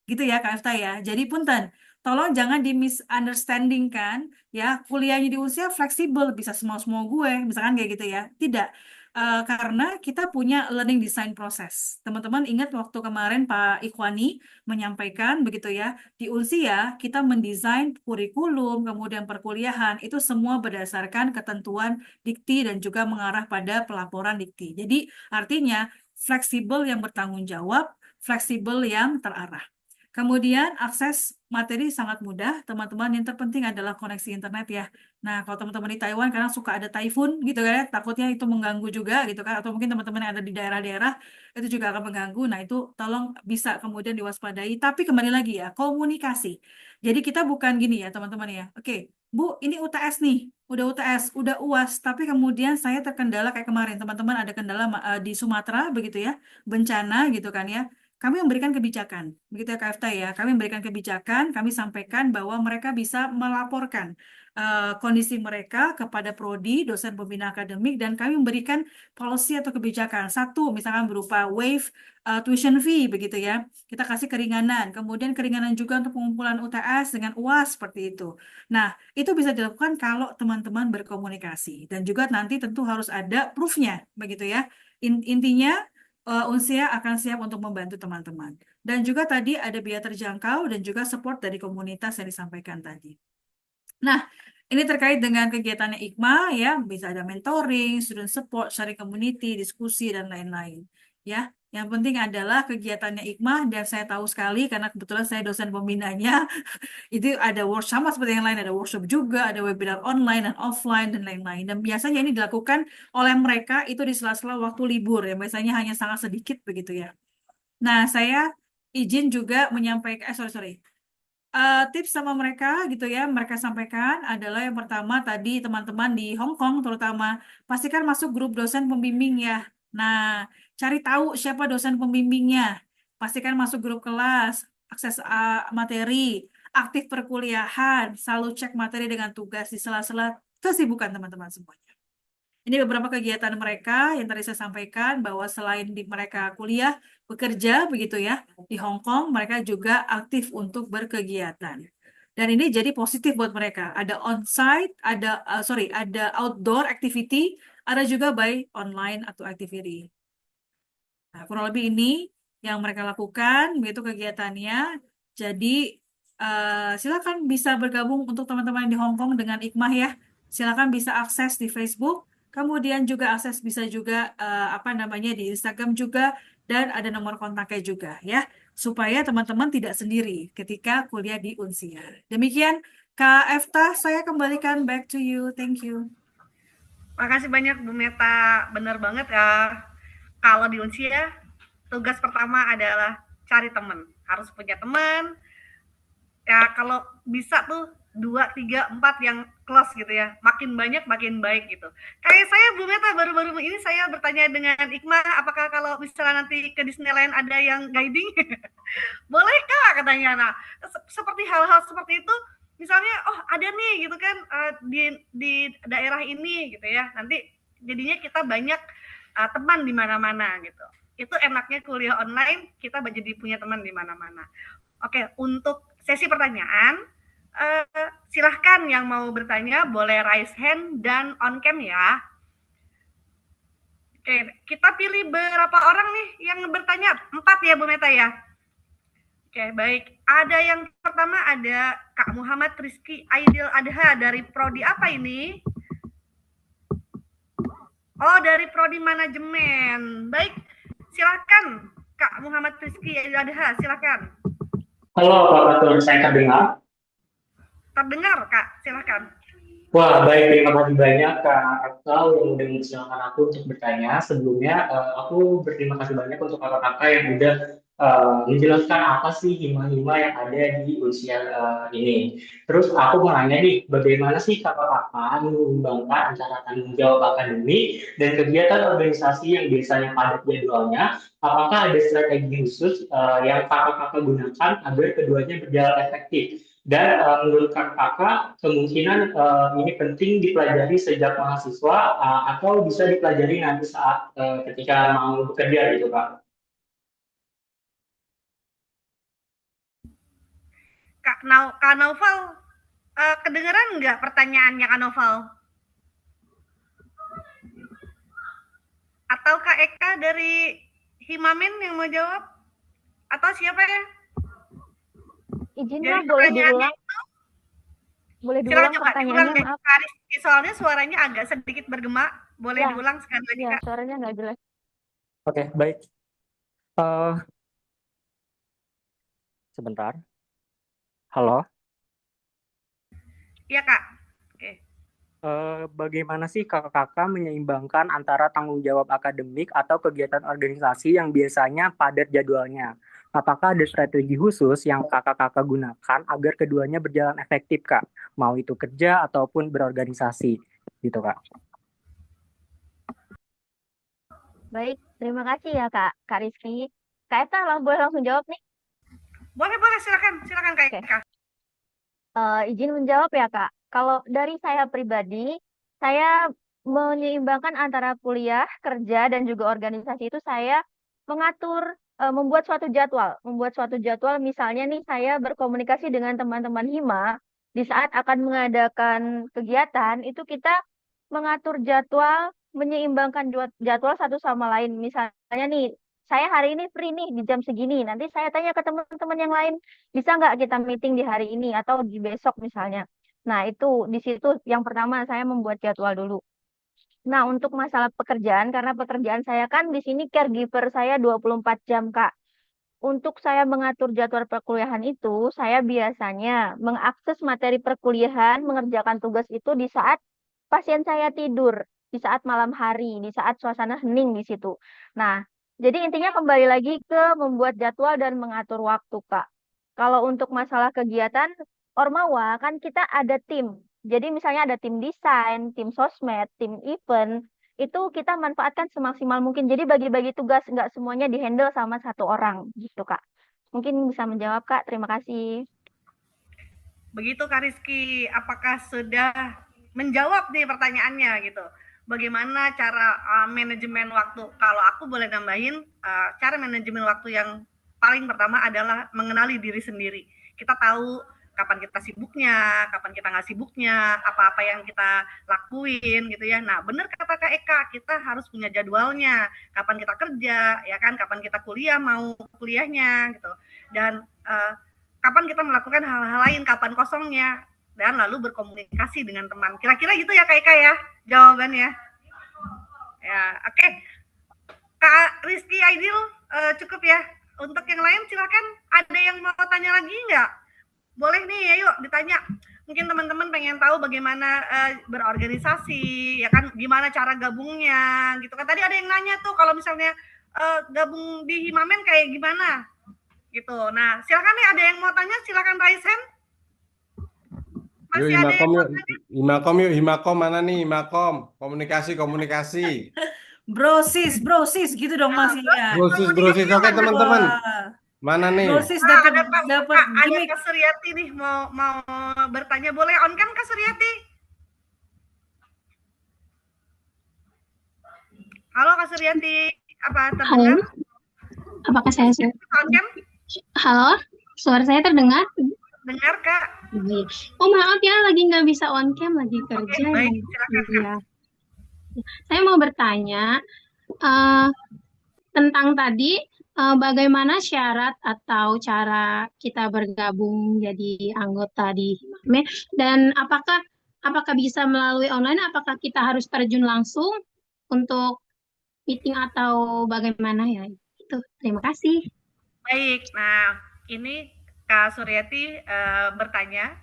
gitu ya Kak Efta ya. Jadi punten, tolong jangan di misunderstanding kan ya, kuliahnya di usia fleksibel bisa semau-semau gue, misalkan kayak gitu ya. Tidak. Karena kita punya learning design process. Teman-teman ingat waktu kemarin Pak Ikhwani menyampaikan begitu ya, di Unsia kita mendesain kurikulum, kemudian perkuliahan, itu semua berdasarkan ketentuan dikti dan juga mengarah pada pelaporan dikti. Jadi artinya fleksibel yang bertanggung jawab, fleksibel yang terarah. Kemudian akses materi sangat mudah, teman-teman. Yang terpenting adalah koneksi internet ya. Nah, kalau teman-teman di Taiwan karena suka ada typhoon gitu kan, takutnya itu mengganggu juga gitu kan, atau mungkin teman-teman yang ada di daerah-daerah itu juga akan mengganggu. Nah, itu tolong bisa kemudian diwaspadai. Tapi kembali lagi ya, komunikasi. Jadi kita bukan gini ya, teman-teman ya. Oke, Bu, ini UTS nih. Udah UTS, udah UAS, tapi kemudian saya terkendala kayak kemarin, teman-teman ada kendala di Sumatera begitu ya, bencana gitu kan ya. Kami memberikan kebijakan, begitu ya KFT ya. Kami memberikan kebijakan, kami sampaikan bahwa mereka bisa melaporkan kondisi mereka kepada prodi, dosen pembina akademik, dan kami memberikan policy atau kebijakan. Satu, misalkan berupa waive tuition fee, begitu ya. Kita kasih keringanan, kemudian keringanan juga untuk pengumpulan UTS dengan UAS seperti itu. Nah, itu bisa dilakukan kalau teman-teman berkomunikasi, dan juga nanti tentu harus ada proof-nya, begitu ya. Intinya Unsia akan siap untuk membantu teman-teman. Dan juga tadi ada biaya terjangkau dan juga support dari komunitas yang disampaikan tadi. Nah, ini terkait dengan kegiatannya IKMA ya, bisa ada mentoring, student support, sharing community, diskusi dan lain-lain. Ya, yang penting adalah kegiatannya IKMA dan saya tahu sekali karena kebetulan saya dosen pembinanya. Itu ada workshop sama seperti yang lain, ada workshop juga, ada webinar online dan offline dan lain-lain. Dan biasanya ini dilakukan oleh mereka itu di sela-sela waktu libur ya, biasanya hanya sangat sedikit begitu ya. Nah, saya izin juga menyampaikan, tips sama mereka gitu ya, mereka sampaikan adalah yang pertama tadi teman-teman di Hong Kong terutama, pastikan masuk grup dosen pembimbing ya. Nah, cari tahu siapa dosen pembimbingnya, pastikan masuk grup kelas, akses materi, aktif perkuliahan, selalu cek materi dengan tugas di sela-sela kesibukan teman-teman semuanya. Ini beberapa kegiatan mereka yang tadi saya sampaikan bahwa selain di mereka kuliah, bekerja begitu ya, di Hong Kong mereka juga aktif untuk berkegiatan. Dan ini jadi positif buat mereka. Ada on-site, ada outdoor activity, ada juga by online atau activity. Nah, kurang lebih ini yang mereka lakukan, begitu kegiatannya. Jadi silakan bisa bergabung untuk teman-teman di Hong Kong dengan IKMA ya. Silakan bisa akses di Facebook, kemudian juga akses bisa juga di Instagram juga, dan ada nomor kontaknya juga ya, supaya teman-teman tidak sendiri ketika kuliah di Unsia. Demikian Kak Efta, saya kembalikan back to you. Thank you. Makasih banyak Bu Meta, benar banget ya. Kalau di Unsia, tugas pertama adalah cari teman, harus punya teman. Ya kalau bisa tuh 2, 3, 4 yang close gitu ya, makin banyak makin baik gitu. Kayak saya Bu Meta baru-baru ini saya bertanya dengan IKMA, apakah kalau misalnya nanti ke Disneyland ada yang guiding, bolehkah katanya. Nah seperti hal-hal seperti itu, misalnya oh ada nih gitu kan di daerah ini gitu ya, nanti jadinya kita banyak teman di mana-mana gitu. Itu enaknya kuliah online, kita jadi punya teman di mana-mana. Oke, untuk sesi pertanyaan, silahkan yang mau bertanya boleh raise hand dan on cam ya. Oke, kita pilih berapa orang nih yang bertanya? 4 ya Bu Meta ya? Oke, Oke, baik. Ada yang pertama ada Kak Muhammad Rizky Aidil Adha dari prodi apa ini? Oh, dari prodi manajemen. Baik, silakan Kak Muhammad Rizky Aidil Adha, silakan. Halo Pak Fatul, saya terdengar? Terdengar Kak, silakan. Wah, baik, terima kasih banyak Kak Akal yang udah mengizinkan aku untuk bertanya. Sebelumnya, aku berterima kasih banyak untuk kakak-kakak yang udah menjelaskan apa sih hima-hima yang ada di usia ini. Terus aku mau nanya nih, bagaimana sih kakak-kakak menyeimbangkan antara tanggung jawab akademik dan kegiatan organisasi yang biasanya padat jadwalnya? Apakah ada strategi khusus yang kakak-kakak gunakan agar keduanya berjalan efektif? Dan menurut kakak, kemungkinan ini penting dipelajari sejak mahasiswa atau bisa dipelajari nanti saat ketika mau bekerja gitu Kak. Kak Novel, kedengeran nggak pertanyaannya Kak Novel? Atau Kak Eka dari Himamen yang mau jawab? Atau siapa ya? Izinnya boleh diulang? Boleh diulang pertanyaannya, maaf. Soalnya suaranya agak sedikit bergema. Boleh Ya, diulang sekali lagi, ya, Kak? suaranya nggak jelas. Oke, baik. Sebentar. Halo? Iya, Kak. Oke. Bagaimana sih kakak-kakak menyeimbangkan antara tanggung jawab akademik atau kegiatan organisasi yang biasanya padat jadwalnya? Apakah ada strategi khusus yang kakak-kakak gunakan agar keduanya berjalan efektif, Kak? Mau itu kerja ataupun berorganisasi, gitu, Kak. Baik, terima kasih ya Kak Rizky. Kak Eta boleh langsung jawab nih? Boleh, silakan Kak Eka. Izin menjawab ya Kak. Kalau dari saya pribadi, saya menyeimbangkan antara kuliah, kerja, dan juga organisasi itu saya mengatur, membuat suatu jadwal. Misalnya nih saya berkomunikasi dengan teman-teman Hima, di saat akan mengadakan kegiatan, itu kita mengatur jadwal, menyeimbangkan jadwal satu sama lain. Misalnya nih, saya hari ini free nih di jam segini, nanti saya tanya ke teman-teman yang lain, bisa nggak kita meeting di hari ini atau di besok misalnya. Nah, itu di situ yang pertama saya membuat jadwal dulu. Nah, untuk masalah pekerjaan, karena pekerjaan saya kan di sini caregiver saya 24 jam, Kak. Untuk saya mengatur jadwal perkuliahan itu, saya biasanya mengakses materi perkuliahan, mengerjakan tugas itu di saat pasien saya tidur, di saat malam hari, di saat suasana hening di situ. Nah, jadi intinya kembali lagi ke membuat jadwal dan mengatur waktu, Kak. Kalau untuk masalah kegiatan, Ormawa kan kita ada tim. Jadi misalnya ada tim desain, tim sosmed, tim event, itu kita manfaatkan semaksimal mungkin. Jadi bagi-bagi tugas, nggak semuanya dihandle sama satu orang, gitu Kak. Mungkin bisa menjawab Kak, terima kasih. Begitu Kak Rizky, apakah sudah menjawab nih pertanyaannya gitu? Bagaimana cara manajemen waktu? Kalau aku boleh nambahin, cara manajemen waktu yang paling pertama adalah mengenali diri sendiri. Kita tahu kapan kita sibuknya, kapan kita nggak sibuknya, apa-apa yang kita lakuin gitu ya. Nah, benar kata Kak Eka, kita harus punya jadwalnya. Kapan kita kerja, ya kan? Kapan kita kuliah, mau kuliahnya gitu. Dan kapan kita melakukan hal-hal lain, kapan kosongnya, dan lalu berkomunikasi dengan teman. Kira-kira gitu ya Kak Eka ya, jawabannya. Ya, oke. Kak Rizky Aidil, cukup ya. Untuk yang lain silakan, ada yang mau tanya lagi nggak? Boleh nih, ayo ditanya. Mungkin teman-teman pengen tahu bagaimana berorganisasi, ya kan, gimana cara gabungnya, gitu kan. Tadi ada yang nanya tuh, kalau misalnya gabung di Himamen kayak gimana, gitu. Nah, silakan nih, ada yang mau tanya, silakan raise hand. Masih ada yang mau tanya? Himakom mana nih, Himakom? Komunikasi. Brosis gitu dong Mas ya. Brosis, oke teman-teman. Mana nih? Brosis dapat ada Kak Suryati nih mau bertanya, boleh on cam Kak Suryati? Halo Kak Suryati, apa terdengar? Halo, apakah saya on cam? Halo, suara saya terdengar? Dengar Kak. Oh maaf ya, lagi nggak bisa on cam, lagi kerja. Oke, baik, silakan Kak. Saya mau bertanya tentang tadi bagaimana syarat atau cara kita bergabung jadi anggota di Himamen dan apakah bisa melalui online? Apakah kita harus terjun langsung untuk meeting atau bagaimana ya? Itu. Terima kasih. Baik, nah ini Kak Suryati bertanya,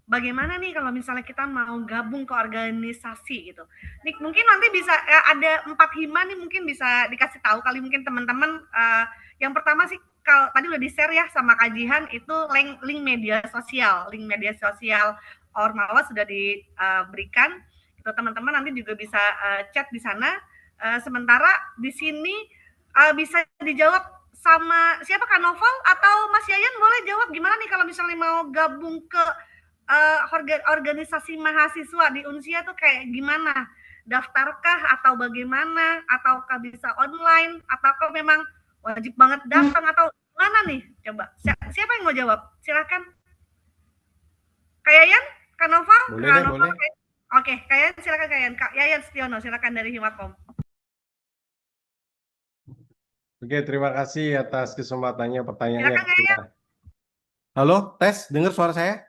bagaimana nih kalau misalnya kita mau gabung ke organisasi gitu. Nih mungkin nanti bisa ada 4 hima nih mungkin bisa dikasih tahu kali mungkin teman-teman. Yang pertama sih kalau tadi udah di-share ya sama Kak Jihan itu link media sosial Ormawa sudah diberikan. Itu teman-teman nanti juga bisa chat di sana. Sementara di sini bisa dijawab sama siapa, Kak Novel atau Mas Yayan, boleh jawab gimana nih kalau misalnya mau gabung ke organisasi mahasiswa di Unsia tuh kayak gimana? Daftarkah atau bagaimana? Ataukah bisa online? Ataukah memang wajib banget datang atau mana nih? Coba siapa yang mau jawab? Silakan. Kak Yayan, Kak Novel, Boleh deh, boleh. Oke, Kak Yayan silakan. Kak Yayan, Kak Yayan Setiono silakan dari Himakom. Oke, terima kasih atas kesempatannya pertanyaannya. Silakan, Kak Yayan. Halo, tes, dengar suara saya?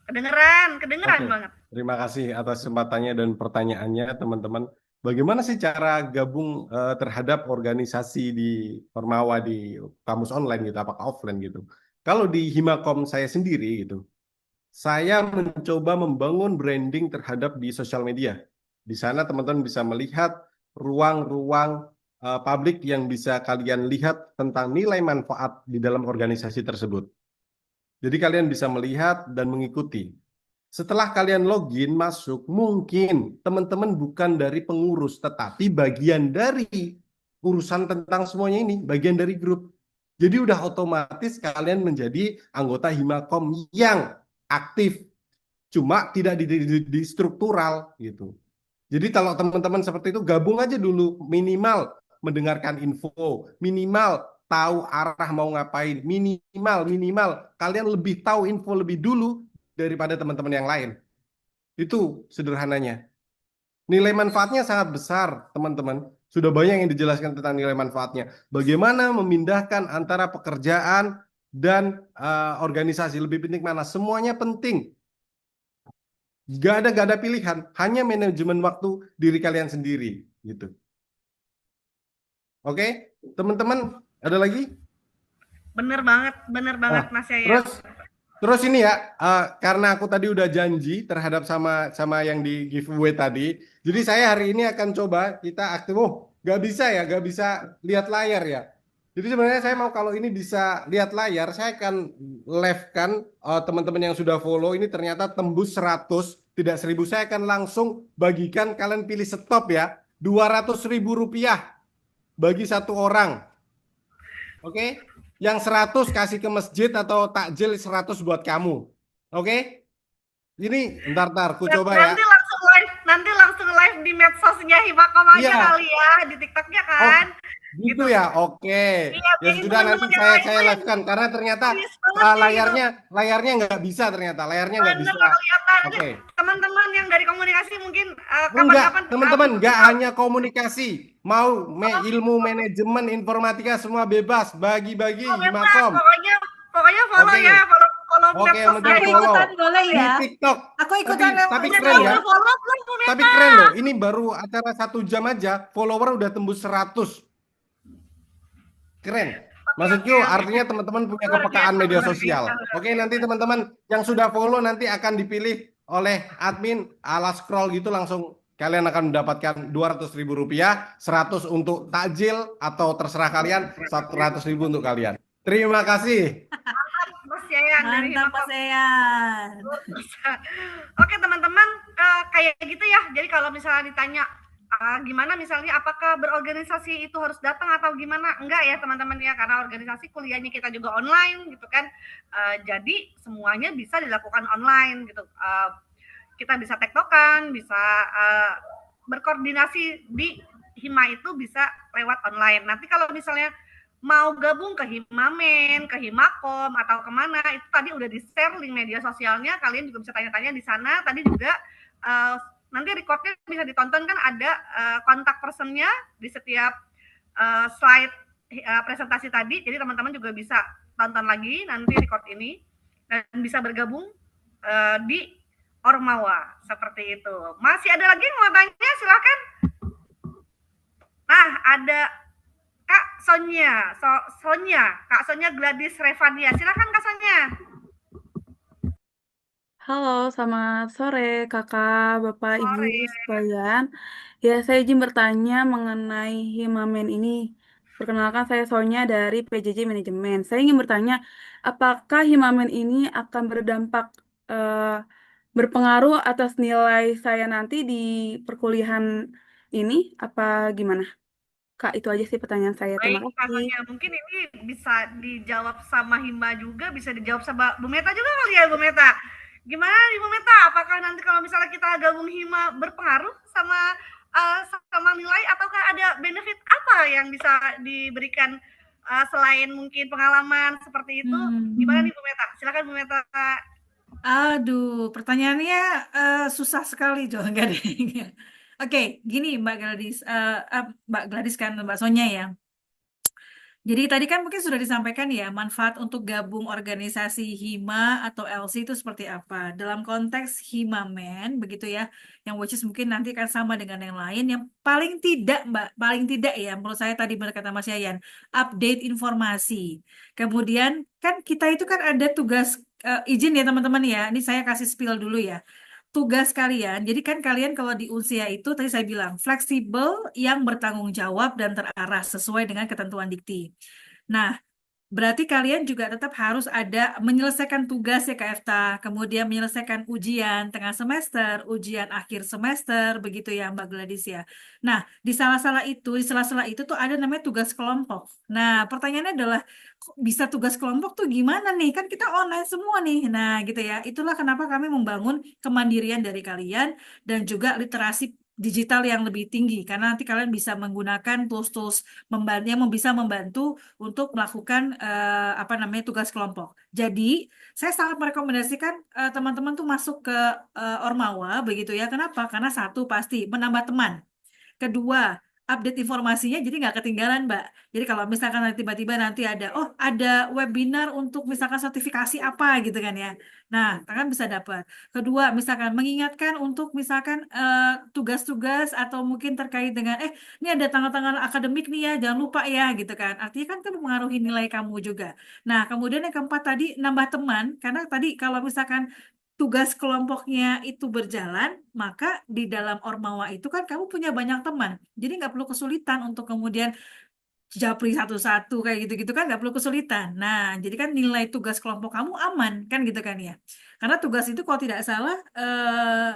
Kedengeran Oke. banget. Terima kasih atas kesempatannya dan pertanyaannya, teman-teman. Bagaimana sih cara gabung terhadap organisasi di Ormawa di kampus online gitu, apakah offline gitu? Kalau di Himakom saya sendiri gitu, saya mencoba membangun branding terhadap di sosial media. Di sana teman-teman bisa melihat ruang-ruang publik yang bisa kalian lihat tentang nilai manfaat di dalam organisasi tersebut. Jadi kalian bisa melihat dan mengikuti. Setelah kalian login masuk, mungkin teman-teman bukan dari pengurus, tetapi bagian dari urusan tentang semuanya ini, bagian dari grup. Jadi udah otomatis kalian menjadi anggota Himakom yang aktif, cuma tidak di struktural gitu. Jadi kalau teman-teman seperti itu gabung aja dulu, minimal mendengarkan info, minimal tahu arah mau ngapain, minimal kalian lebih tahu info lebih dulu daripada teman-teman yang lain. Itu sederhananya. Nilai manfaatnya sangat besar, teman-teman. Sudah banyak yang dijelaskan tentang nilai manfaatnya. Bagaimana memindahkan antara pekerjaan dan organisasi, lebih penting mana? Semuanya penting. Gak ada pilihan, hanya manajemen waktu diri kalian sendiri, gitu. Oke, teman-teman, ada lagi? Bener banget Mas Yayan. Terus ini ya, karena aku tadi udah janji terhadap sama yang di giveaway tadi, jadi saya hari ini akan coba kita aktif. Oh, gak bisa lihat layar ya. Jadi sebenarnya saya mau kalau ini bisa lihat layar, saya akan live-kan teman-teman yang sudah follow ini ternyata tembus 100, tidak 1000. Saya akan langsung bagikan, kalian pilih stop ya, Rp200.000 bagi satu orang. Oke? Yang 100 kasih ke masjid atau takjil 100 buat kamu. Oke? Ini bentar, aku coba ya. Nanti langsung live di medsosnya Himakom aja kali ya, di TikToknya kan. Gitu ya, oke. Ya sudah, nanti saya live-kan karena ternyata layarnya nggak bisa ternyata, layarnya nggak bisa. Oke. Teman-teman yang dari komunikasi mungkin kapan-kapan. Teman-teman nggak hanya komunikasi, mau ilmu manajemen informatika semua bebas, bagi-bagi Himakom. Pokoknya follow ya, follow Oke, aku ikutan boleh ya. Di TikTok. Aku ikutan tapi keren ya. Tapi keren loh. Ini baru acara 1 jam aja, follower udah tembus 100. Keren. Maksudku artinya teman-teman punya kepekaan media sosial. Oke, nanti teman-teman yang sudah follow nanti akan dipilih oleh admin ala scroll gitu, langsung kalian akan mendapatkan Rp200.000, 100 untuk takjil atau terserah kalian, 100.000 untuk kalian. Terima kasih. Mantap Mas Yayan. Oke teman-teman, kayak gitu ya. Jadi kalau misalnya ditanya gimana misalnya apakah berorganisasi itu harus datang atau gimana? Enggak ya teman-teman ya, karena organisasi kuliahnya kita juga online gitu kan. Jadi semuanya bisa dilakukan online gitu. Kita bisa tektokan, bisa berkoordinasi di Hima itu bisa lewat online. Nanti kalau misalnya mau gabung ke Himamen, ke Himakom atau kemana, itu tadi udah di-share link media sosialnya, kalian juga bisa tanya-tanya di sana. Tadi juga nanti recordnya bisa ditonton kan, ada kontak personnya di setiap slide presentasi tadi, jadi teman-teman juga bisa tonton lagi nanti record ini dan bisa bergabung di Ormawa seperti itu. Masih ada lagi yang mau tanya? Silakan. Nah, ada Kak Sonia, Kak Sonia Gladys Revania. Silakan Kak Sonia. Halo, selamat sore Kakak, Bapak, Ibu Sore. sekalian. Ya, saya izin bertanya mengenai Himamen ini. Perkenalkan, saya Sonia dari PJJ Manajemen. Saya ingin bertanya, apakah Himamen ini akan berdampak berpengaruh atas nilai saya nanti di perkuliahan ini? Apa gimana? Kak, itu aja sih pertanyaan saya. Terima Baik, Kak kasih. Sonia. Mungkin ini bisa dijawab sama Hima juga, bisa dijawab sama Bu Meta juga kali ya, Bu Meta. Gimana nih Bu Meta? Apakah nanti kalau misalnya kita gabung Hima berpengaruh sama sama nilai, ataukah ada benefit apa yang bisa diberikan selain mungkin pengalaman seperti itu? Gimana nih Bu Meta? Silakan Bu Meta. Aduh, pertanyaannya susah sekali, Jo. Enggak deh. Oke, gini Mbak Gladys, Mbak Gladys kan Mbak Sonya ya. Jadi tadi kan mungkin sudah disampaikan ya, manfaat untuk gabung organisasi Hima atau LC itu seperti apa. Dalam konteks Himamen, begitu ya, yang which is mungkin nanti akan sama dengan yang lain, yang paling tidak Mbak, paling tidak ya, menurut saya tadi benar kata Mas Yayan, update informasi. Kemudian kan kita itu kan ada tugas, izin ya teman-teman ya, ini saya kasih spill dulu ya. Tugas kalian, jadi kan kalian kalau di usia itu tadi saya bilang fleksibel yang bertanggung jawab dan terarah sesuai dengan ketentuan dikti. Nah, berarti kalian juga tetap harus ada menyelesaikan tugas ya Kak Efta, kemudian menyelesaikan ujian tengah semester, ujian akhir semester, begitu ya Mbak Gladys ya. Nah, di sela-sela itu tuh ada namanya tugas kelompok. Nah, pertanyaannya adalah kok bisa tugas kelompok tuh gimana nih? Kan kita online semua nih. Nah, gitu ya. Itulah kenapa kami membangun kemandirian dari kalian dan juga literasi digital yang lebih tinggi karena nanti kalian bisa menggunakan tools-tools yang bisa membantu untuk melakukan apa namanya tugas kelompok. Jadi saya sangat merekomendasikan teman-teman tuh masuk ke Ormawa begitu ya. Kenapa? Karena satu pasti menambah teman. Kedua, update informasinya jadi nggak ketinggalan, Mbak. Jadi kalau misalkan tiba-tiba nanti ada, oh ada webinar untuk misalkan sertifikasi apa gitu kan ya. Nah, kan bisa dapat. Kedua, misalkan mengingatkan untuk misalkan tugas-tugas atau mungkin terkait dengan, ini ada tanggal-tanggal akademik nih ya, jangan lupa ya gitu kan. Artinya kan mempengaruhi nilai kamu juga. Nah, kemudian yang keempat tadi nambah teman, karena tadi kalau misalkan tugas kelompoknya itu berjalan, maka di dalam Ormawa itu kan kamu punya banyak teman. Jadi nggak perlu kesulitan untuk kemudian japri satu-satu kayak gitu-gitu kan nggak perlu kesulitan. Nah, jadi kan nilai tugas kelompok kamu aman kan gitu kan ya. Karena tugas itu kalau tidak salah,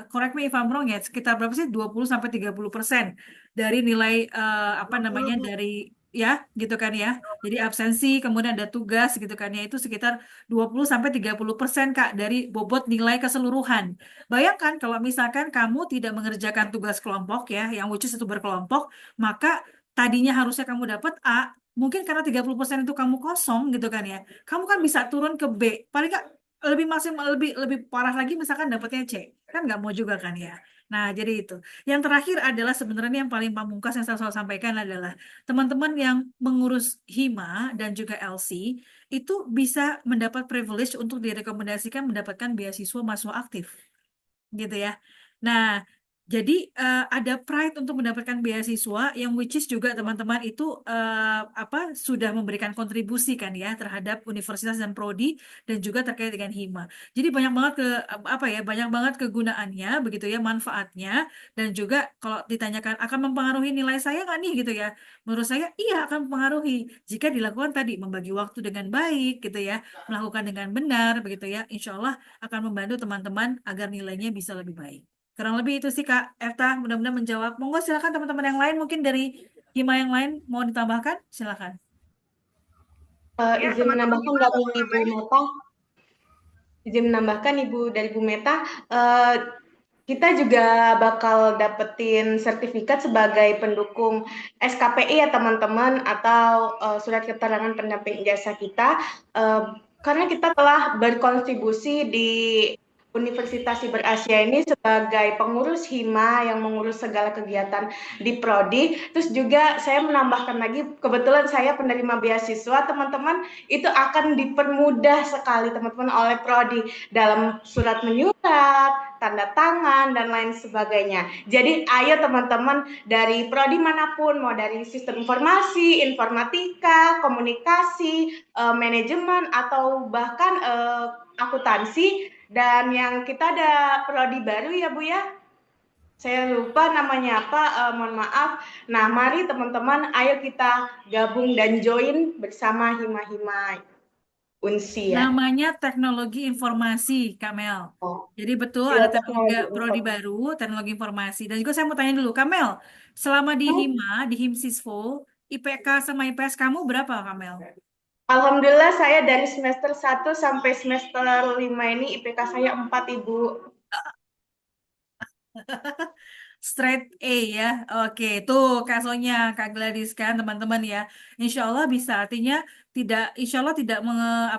correct me if I'm wrong ya, sekitar berapa sih 20-30% dari nilai apa namanya dari ya gitu kan ya. Jadi absensi kemudian ada tugas gitu kan ya itu sekitar 20-30% Kak dari bobot nilai keseluruhan. Bayangkan kalau misalkan kamu tidak mengerjakan tugas kelompok ya, yang which is itu berkelompok, maka tadinya harusnya kamu dapat A, mungkin karena 30% itu kamu kosong gitu kan ya. Kamu kan bisa turun ke B. Paling nggak lebih maksimal lebih lebih parah lagi misalkan dapatnya C. Kan nggak mau juga kan ya. Nah, jadi itu. Yang terakhir adalah sebenarnya yang paling pamungkas yang saya selalu sampaikan adalah teman-teman yang mengurus Hima dan juga LC itu bisa mendapat privilege untuk direkomendasikan mendapatkan beasiswa mahasiswa aktif gitu ya. Nah, jadi ada pride untuk mendapatkan beasiswa yang which is juga teman-teman itu apa sudah memberikan kontribusi kan ya terhadap universitas dan prodi dan juga terkait dengan Hima. Jadi banyak banget apa ya banyak banget kegunaannya begitu ya manfaatnya dan juga kalau ditanyakan akan mempengaruhi nilai saya nggak nih gitu ya. Menurut saya iya akan mempengaruhi jika dilakukan tadi membagi waktu dengan baik gitu ya melakukan dengan benar begitu ya. Insya Allah akan membantu teman-teman agar nilainya bisa lebih baik. Kurang lebih itu sih Kak Efta, mudah-mudahan menjawab. Monggo silakan teman-teman yang lain mungkin dari Hima yang lain mau ditambahkan, silakan. Izin menambahkan dari Ibu Meta. Izin menambahkan dari Bu Meta, kita juga bakal dapetin sertifikat sebagai pendukung SKPI ya teman-teman atau surat keterangan pendamping ijazah kita karena kita telah berkontribusi di Universitas Siber Asia ini sebagai pengurus Hima yang mengurus segala kegiatan di Prodi. Terus juga saya menambahkan lagi, kebetulan saya penerima beasiswa, teman-teman, itu akan dipermudah sekali teman-teman oleh Prodi dalam surat menyurat, tanda tangan, dan lain sebagainya. Jadi ayo teman-teman dari Prodi manapun, mau dari sistem informasi, informatika, komunikasi, manajemen, atau bahkan akuntansi. Dan yang kita ada prodi baru ya Bu ya, saya lupa namanya apa, mohon maaf. Nah mari teman-teman, ayo kita gabung dan join bersama Hima-Hima Unsi ya. Namanya teknologi informasi, Kak Mel. Jadi betul Iya, ada teknologi prodi baru, teknologi informasi. Dan juga saya mau tanya dulu, Kak Mel, selama di Hima, di Himsiswo, IPK sama IPS kamu berapa, Kak Mel? Alhamdulillah saya dari semester 1 sampai semester 5 ini IPK saya 4 Ibu. Straight A ya. Oke, tuh Kak Sonya, Kak Gladys kan teman-teman ya. Insya Allah bisa. Artinya insya Allah tidak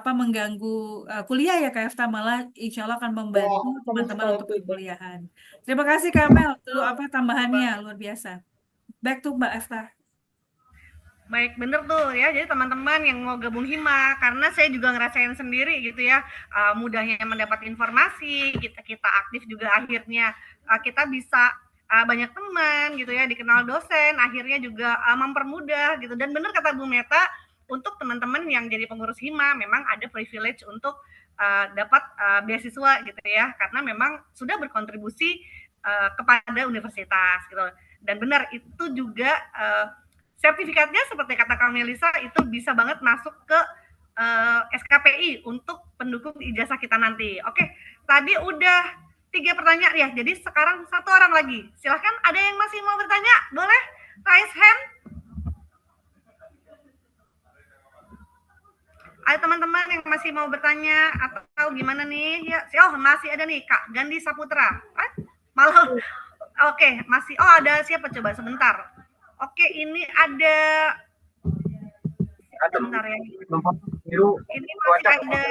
mengganggu kuliah ya Kak Efta, malah insya Allah akan membantu teman-teman untuk perkuliahan. Terima kasih Kak Mel. Tuh tambahannya luar biasa. Back to Mbak Efta. Baik, bener tuh ya. Jadi teman-teman yang mau gabung Hima, karena saya juga ngerasain sendiri gitu ya, mudahnya mendapat informasi, kita aktif juga akhirnya kita bisa banyak teman gitu ya, dikenal dosen, akhirnya juga mempermudah gitu. Dan bener kata Bu Meta, untuk teman-teman yang jadi pengurus Hima memang ada privilege untuk dapat beasiswa gitu ya, karena memang sudah berkontribusi kepada universitas gitu. Dan benar itu juga sertifikatnya seperti kata Kak Melisa itu bisa banget masuk ke SKPI untuk pendukung ijazah kita nanti. Oke, tadi udah 3 pertanyaan ya, jadi sekarang 1 orang lagi. Silahkan, ada yang masih mau bertanya? Boleh raise hand. Ada teman-teman yang masih mau bertanya atau gimana nih? Ya, oh masih ada nih Kak Gandhi Saputra. Malah, oke, masih. Oh ada siapa coba sebentar. Oke, ini ada sebentar ya. Ini masih ada.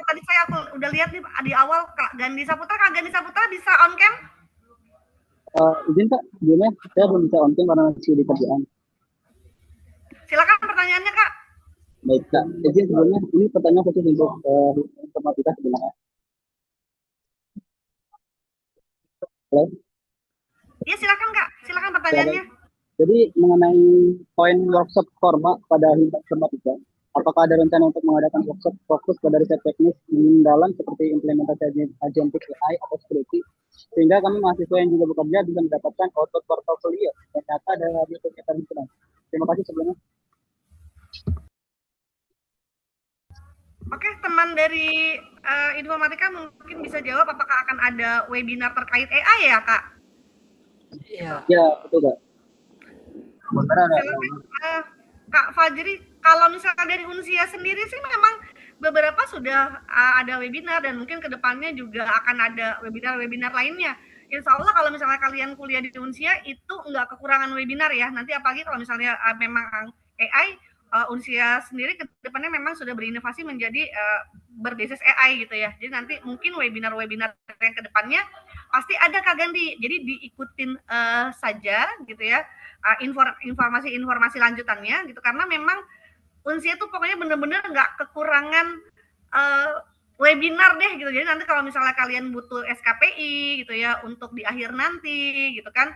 Tadi aku udah lihat nih di awal Kak Gandhi Saputra. Kak Gandhi Saputra bisa on cam? Izin Kak, izinnya saya belum bisa on cam karena masih di kerjaan. Silakan pertanyaannya Kak. Baik Kak, izin sebelumnya ini pertanyaan khusus untuk informatika sebenarnya. Halo? Iya silakan Kak, silakan pertanyaannya. Jadi mengenai poin workshop forma pada informatika, apakah ada rencana untuk mengadakan workshop fokus pada riset teknis mendalam seperti implementasi agentic AI atau security, sehingga kami mahasiswa yang juga bekerja bisa mendapatkan output portofolio yang nyata dari kegiatan himpunan. Terima kasih sebelumnya. Oke, teman dari informatika mungkin bisa jawab apakah akan ada webinar terkait AI ya Kak? Iya. Ya, betul Kak. Kak Fajri, kalau misalkan dari Unsia sendiri sih memang beberapa sudah ada webinar dan mungkin kedepannya juga akan ada webinar-webinar lainnya. Insya Allah kalau misalnya kalian kuliah di Unsia itu nggak kekurangan webinar ya. Nanti apalagi kalau misalnya memang AI, Unsia sendiri kedepannya memang sudah berinovasi menjadi berbasis AI gitu ya. Jadi nanti mungkin webinar-webinar yang kedepannya pasti ada Kak Gandhi. Jadi diikutin saja gitu ya. Informasi-informasi lanjutannya gitu, karena memang Unsia tuh pokoknya bener-bener nggak kekurangan webinar deh gitu. Jadi nanti kalau misalnya kalian butuh SKPI gitu ya untuk di akhir nanti gitu kan,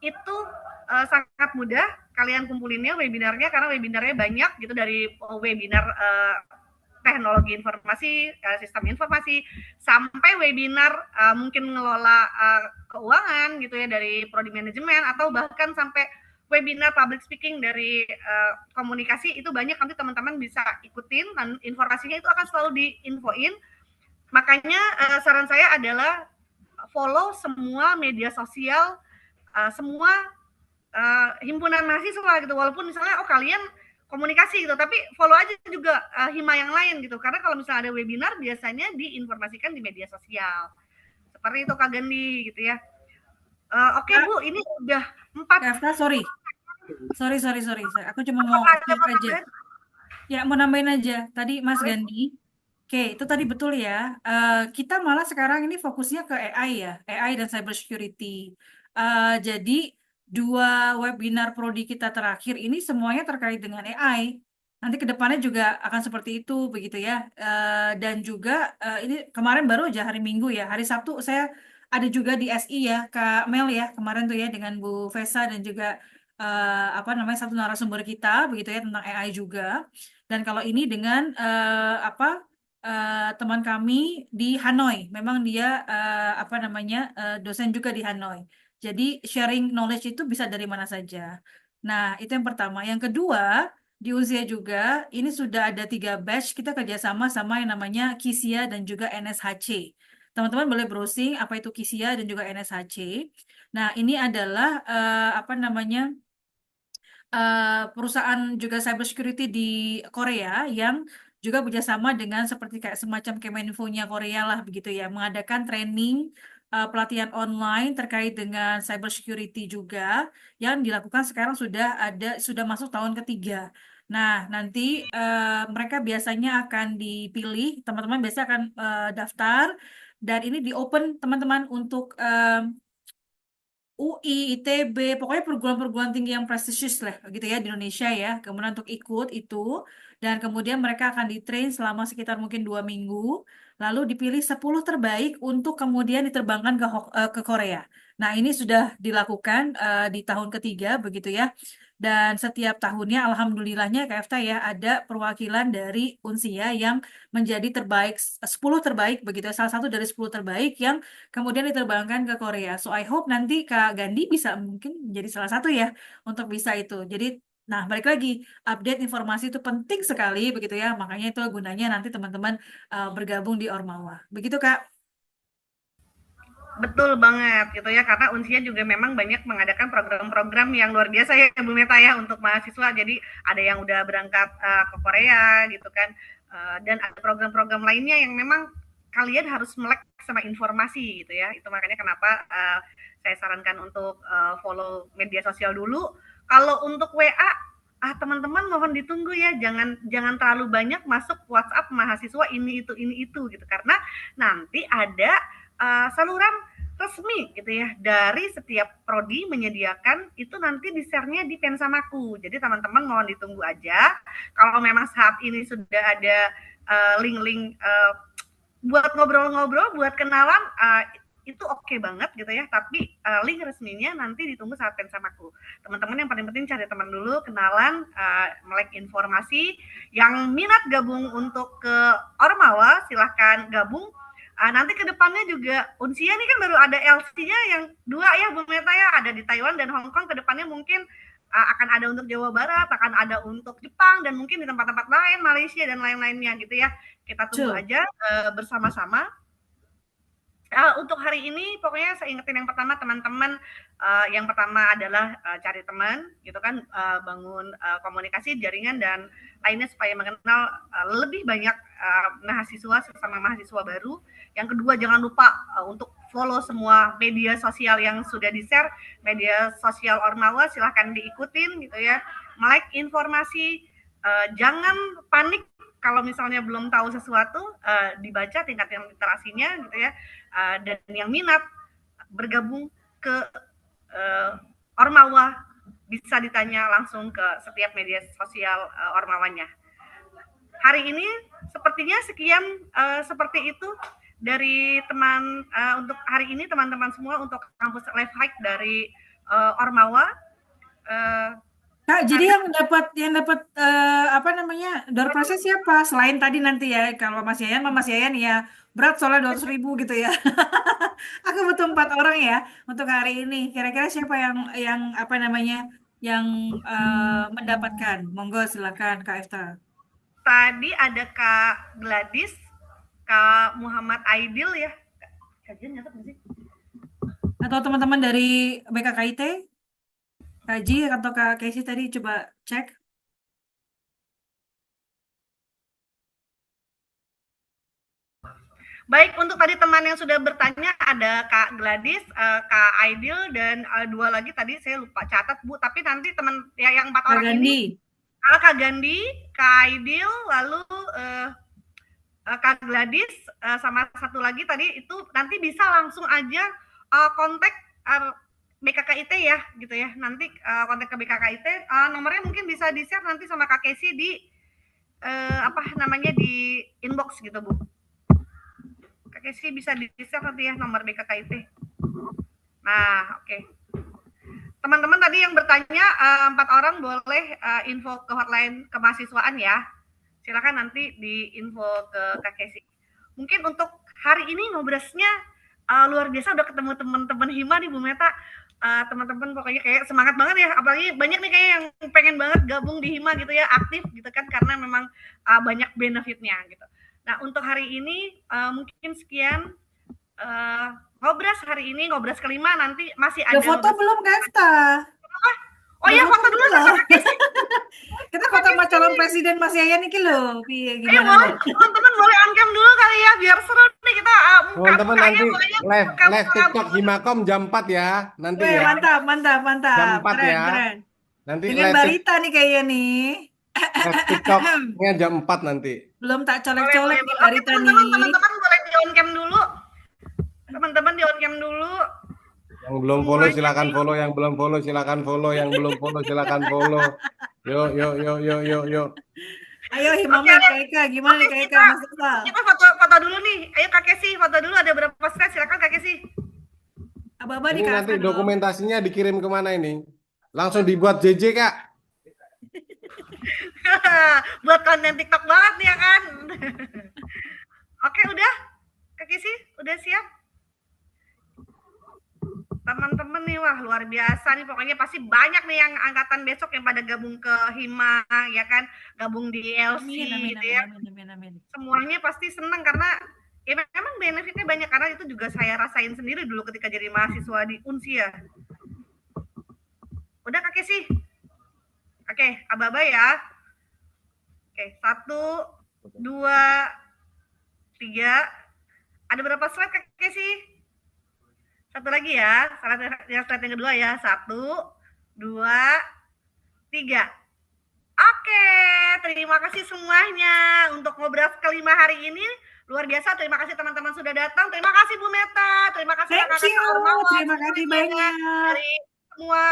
itu sangat mudah kalian kumpulinnya webinarnya, karena webinarnya banyak gitu, dari webinar teknologi informasi, sistem informasi, sampai webinar mungkin ngelola keuangan gitu ya dari prodi manajemen, atau bahkan sampai webinar public speaking dari komunikasi. Itu banyak, nanti teman-teman bisa ikutin dan informasinya itu akan selalu diinfoin. Makanya saran saya adalah follow semua media sosial semua himpunan mahasiswa gitu, walaupun misalnya kalian komunikasi gitu, tapi follow aja juga Hima yang lain gitu, karena kalau misalnya ada webinar biasanya diinformasikan di media sosial. Seperti itu Kak Gandhi gitu ya. Oke Bu, ini udah 4. Sorry. Aku cuma mau aja. Ya, mau nambahin aja. Tadi Mas Gandhi, Oke, itu tadi betul ya. Kita malah sekarang ini fokusnya ke AI ya, AI dan cyber security. Jadi dua webinar prodi kita terakhir ini semuanya terkait dengan AI. Nanti ke depannya juga akan seperti itu, begitu ya. Dan juga ini kemarin baru aja hari Minggu ya, hari Sabtu saya ada juga di SI ya, Kak Mel ya, kemarin tuh ya dengan Bu Vesa dan juga apa namanya satu narasumber kita, begitu ya tentang AI juga. Dan kalau ini dengan teman kami di Hanoi. Memang dia apa namanya dosen juga di Hanoi. Jadi sharing knowledge itu bisa dari mana saja. Nah, itu yang pertama. Yang kedua, di usia juga ini sudah ada 3 batch kita kerjasama sama yang namanya Kisia dan juga NSHC. Teman-teman boleh browsing apa itu Kisia dan juga NSHC. Nah, ini adalah apa namanya perusahaan juga cybersecurity di Korea yang juga bekerjasama dengan seperti kayak semacam Kemenfo-nya Korea lah begitu ya, mengadakan training pelatihan online terkait dengan cybersecurity juga yang dilakukan sekarang sudah masuk tahun ketiga. Nah, nanti mereka biasanya akan dipilih, teman-teman biasanya akan daftar dan ini di open teman-teman untuk UI, ITB, pokoknya perguruan-perguruan tinggi yang prestisius lah gitu ya di Indonesia ya. Kemudian untuk ikut itu dan kemudian mereka akan ditrain selama sekitar mungkin 2 minggu, lalu dipilih 10 terbaik untuk kemudian diterbangkan ke Korea. Nah ini sudah dilakukan di tahun ketiga begitu ya. Dan setiap tahunnya alhamdulillahnya KFTA ya ada perwakilan dari Unsia yang menjadi 10 terbaik begitu ya. Salah satu dari 10 terbaik yang kemudian diterbangkan ke Korea. So I hope nanti Kak Gandhi bisa mungkin menjadi salah satu ya untuk bisa itu. Jadi, nah balik lagi update informasi itu penting sekali begitu ya. Makanya itu gunanya nanti teman-teman bergabung di Ormawa. Begitu Kak. Betul banget gitu ya, karena Unsia juga memang banyak mengadakan program-program yang luar biasa ya Bu Meta ya untuk mahasiswa. Jadi ada yang udah berangkat ke Korea gitu kan, dan ada program-program lainnya yang memang kalian harus melek sama informasi gitu ya. Itu makanya kenapa saya sarankan untuk follow media sosial dulu. Kalau untuk WA, teman-teman mohon ditunggu ya, jangan terlalu banyak masuk WhatsApp mahasiswa ini itu gitu, karena nanti ada saluran resmi gitu ya dari setiap prodi menyediakan itu nanti di-share-nya di Pensamaku. Jadi teman-teman mohon ditunggu aja. Kalau memang saat ini sudah ada link-link buat ngobrol-ngobrol, buat kenalan, itu oke banget gitu ya. Tapi link resminya nanti ditunggu saat Pensamaku. Teman-teman yang paling penting cari teman dulu, kenalan, melek informasi. Yang minat gabung untuk ke Ormawa silahkan gabung. Nanti ke depannya juga Unsia ini kan baru ada LC-nya yang 2 ya Bu Meta ya, ada di Taiwan dan Hong Kong. Ke depannya mungkin akan ada untuk Jawa Barat, akan ada untuk Jepang dan mungkin di tempat-tempat lain, Malaysia dan lain-lainnya gitu ya. Kita tunggu aja bersama-sama. Untuk hari ini pokoknya saya ingetin yang pertama teman-teman, yang pertama adalah cari teman gitu kan, bangun komunikasi, jaringan dan lainnya supaya mengenal lebih banyak mahasiswa sesama mahasiswa baru. Yang kedua jangan lupa untuk follow semua media sosial yang sudah di-share, media sosial Ormawa silahkan diikutin gitu ya. Melek informasi, jangan panik kalau misalnya belum tahu sesuatu, dibaca tingkat literasinya gitu ya, dan yang minat bergabung ke Ormawa bisa ditanya langsung ke setiap media sosial Ormawanya. Hari ini sepertinya sekian seperti itu dari teman untuk hari ini teman-teman semua untuk kampus Lifehack dari Ormawa. Kak, jadi yang dapat apa namanya door prize siapa? Selain tadi nanti ya, kalau Mas Yayan ya berat soalnya 200.000 gitu ya. Aku butuh 4 orang ya untuk hari ini. Kira-kira siapa yang apa namanya yang mendapatkan? Monggo silakan Kak Efta. Tadi ada Kak Gladys, Kak Muhammad Aidil ya. Kajian nyatet nggak sih? Atau teman-teman dari BKKIT? Kaji atau Kak Casey tadi coba cek. Baik, untuk tadi teman yang sudah bertanya ada Kak Gladys, Kak Aidil dan 2 lagi tadi saya lupa catat Bu, tapi nanti teman ya yang 4 orang ini Kak Gandhi, Kak Aidil, lalu Kak Gladys sama satu lagi tadi itu nanti bisa langsung aja kontak BKKIT ya gitu ya. Nanti kontak ke BKKIT, nomornya mungkin bisa di-share nanti sama Kak Kesi di di inbox gitu Bu. Kak Kesi bisa di-share nanti ya nomor BKKIT. Nah, oke. Teman-teman tadi yang bertanya 4 orang boleh info ke hotline kemahasiswaan ya. Silakan nanti di-info ke Kak Kesi. Mungkin untuk hari ini ngobrasnya luar biasa, udah ketemu teman-teman Hima nih Bu Meta. Teman-teman pokoknya kayak semangat banget ya, apalagi banyak nih kayak yang pengen banget gabung di Hima gitu ya, aktif gitu kan, karena memang banyak benefitnya gitu. Nah untuk hari ini mungkin sekian ngobras hari ini, ngobras kelima, nanti masih ada foto belum Kasta? Oh iya, foto dulu loh. Kita foto sama calon presiden Mas Yayan iki lho. Piye Ayo boleh, teman-teman boleh on cam dulu kali ya, biar seru nih kita teman-teman nanti live TikTok Himakom jam 4 ya. Nanti ya. Mantap. Jam 4 keren, ya. Keren. Nanti dengan Barita nih kayaknya nih. Live TikToknya jam 4 nanti. Belum tak colek-colek nih Barita nih. Teman-teman boleh di on cam dulu. Teman-teman di on cam dulu. Yang belum follow silakan follow, yang belum follow silakan follow, yang belum follow silakan follow. Yuk. Ayo Himamen Kak Eka, gimana nih Kak Eka, Mas Iqbal? Kita foto dulu nih. Ayo Kak Kesi, foto dulu, ada berapa slide, silakan Kak Kesi. Aba-aba Ini di nanti dokumentasinya dikirim kemana ini? Langsung dibuat JJ Kak. Buat konten TikTok banget nih ya kan. Oke, udah Kak Kesi, udah siap? Teman-teman nih, wah luar biasa nih, pokoknya pasti banyak nih yang angkatan besok yang pada gabung ke Hima ya kan, gabung di LC gitu ya. Amin. Semuanya pasti senang karena ya memang benefitnya banyak, karena itu juga saya rasain sendiri dulu ketika jadi mahasiswa di Unsi ya. Udah Kak Kesi? Oke, aba-aba ya. Oke, 1, 2, 3. Ada berapa slide Kak Kesi? Satu lagi ya, slide yang kedua ya. 1, 2, 3. Oke, terima kasih semuanya untuk ngobrol kelima hari ini. Luar biasa, terima kasih teman-teman sudah datang. Terima kasih Bu Meta, terima kasih Kakak Armawa. Terima kasih banyak. Dari semua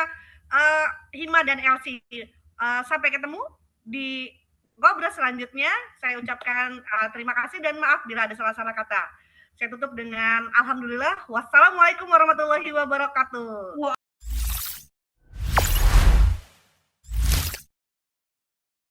Hima dan LC. Sampai ketemu di ngobrol selanjutnya. Saya ucapkan terima kasih dan maaf bila ada salah-salah kata. Saya tutup dengan alhamdulillah. Wassalamualaikum warahmatullahi wabarakatuh.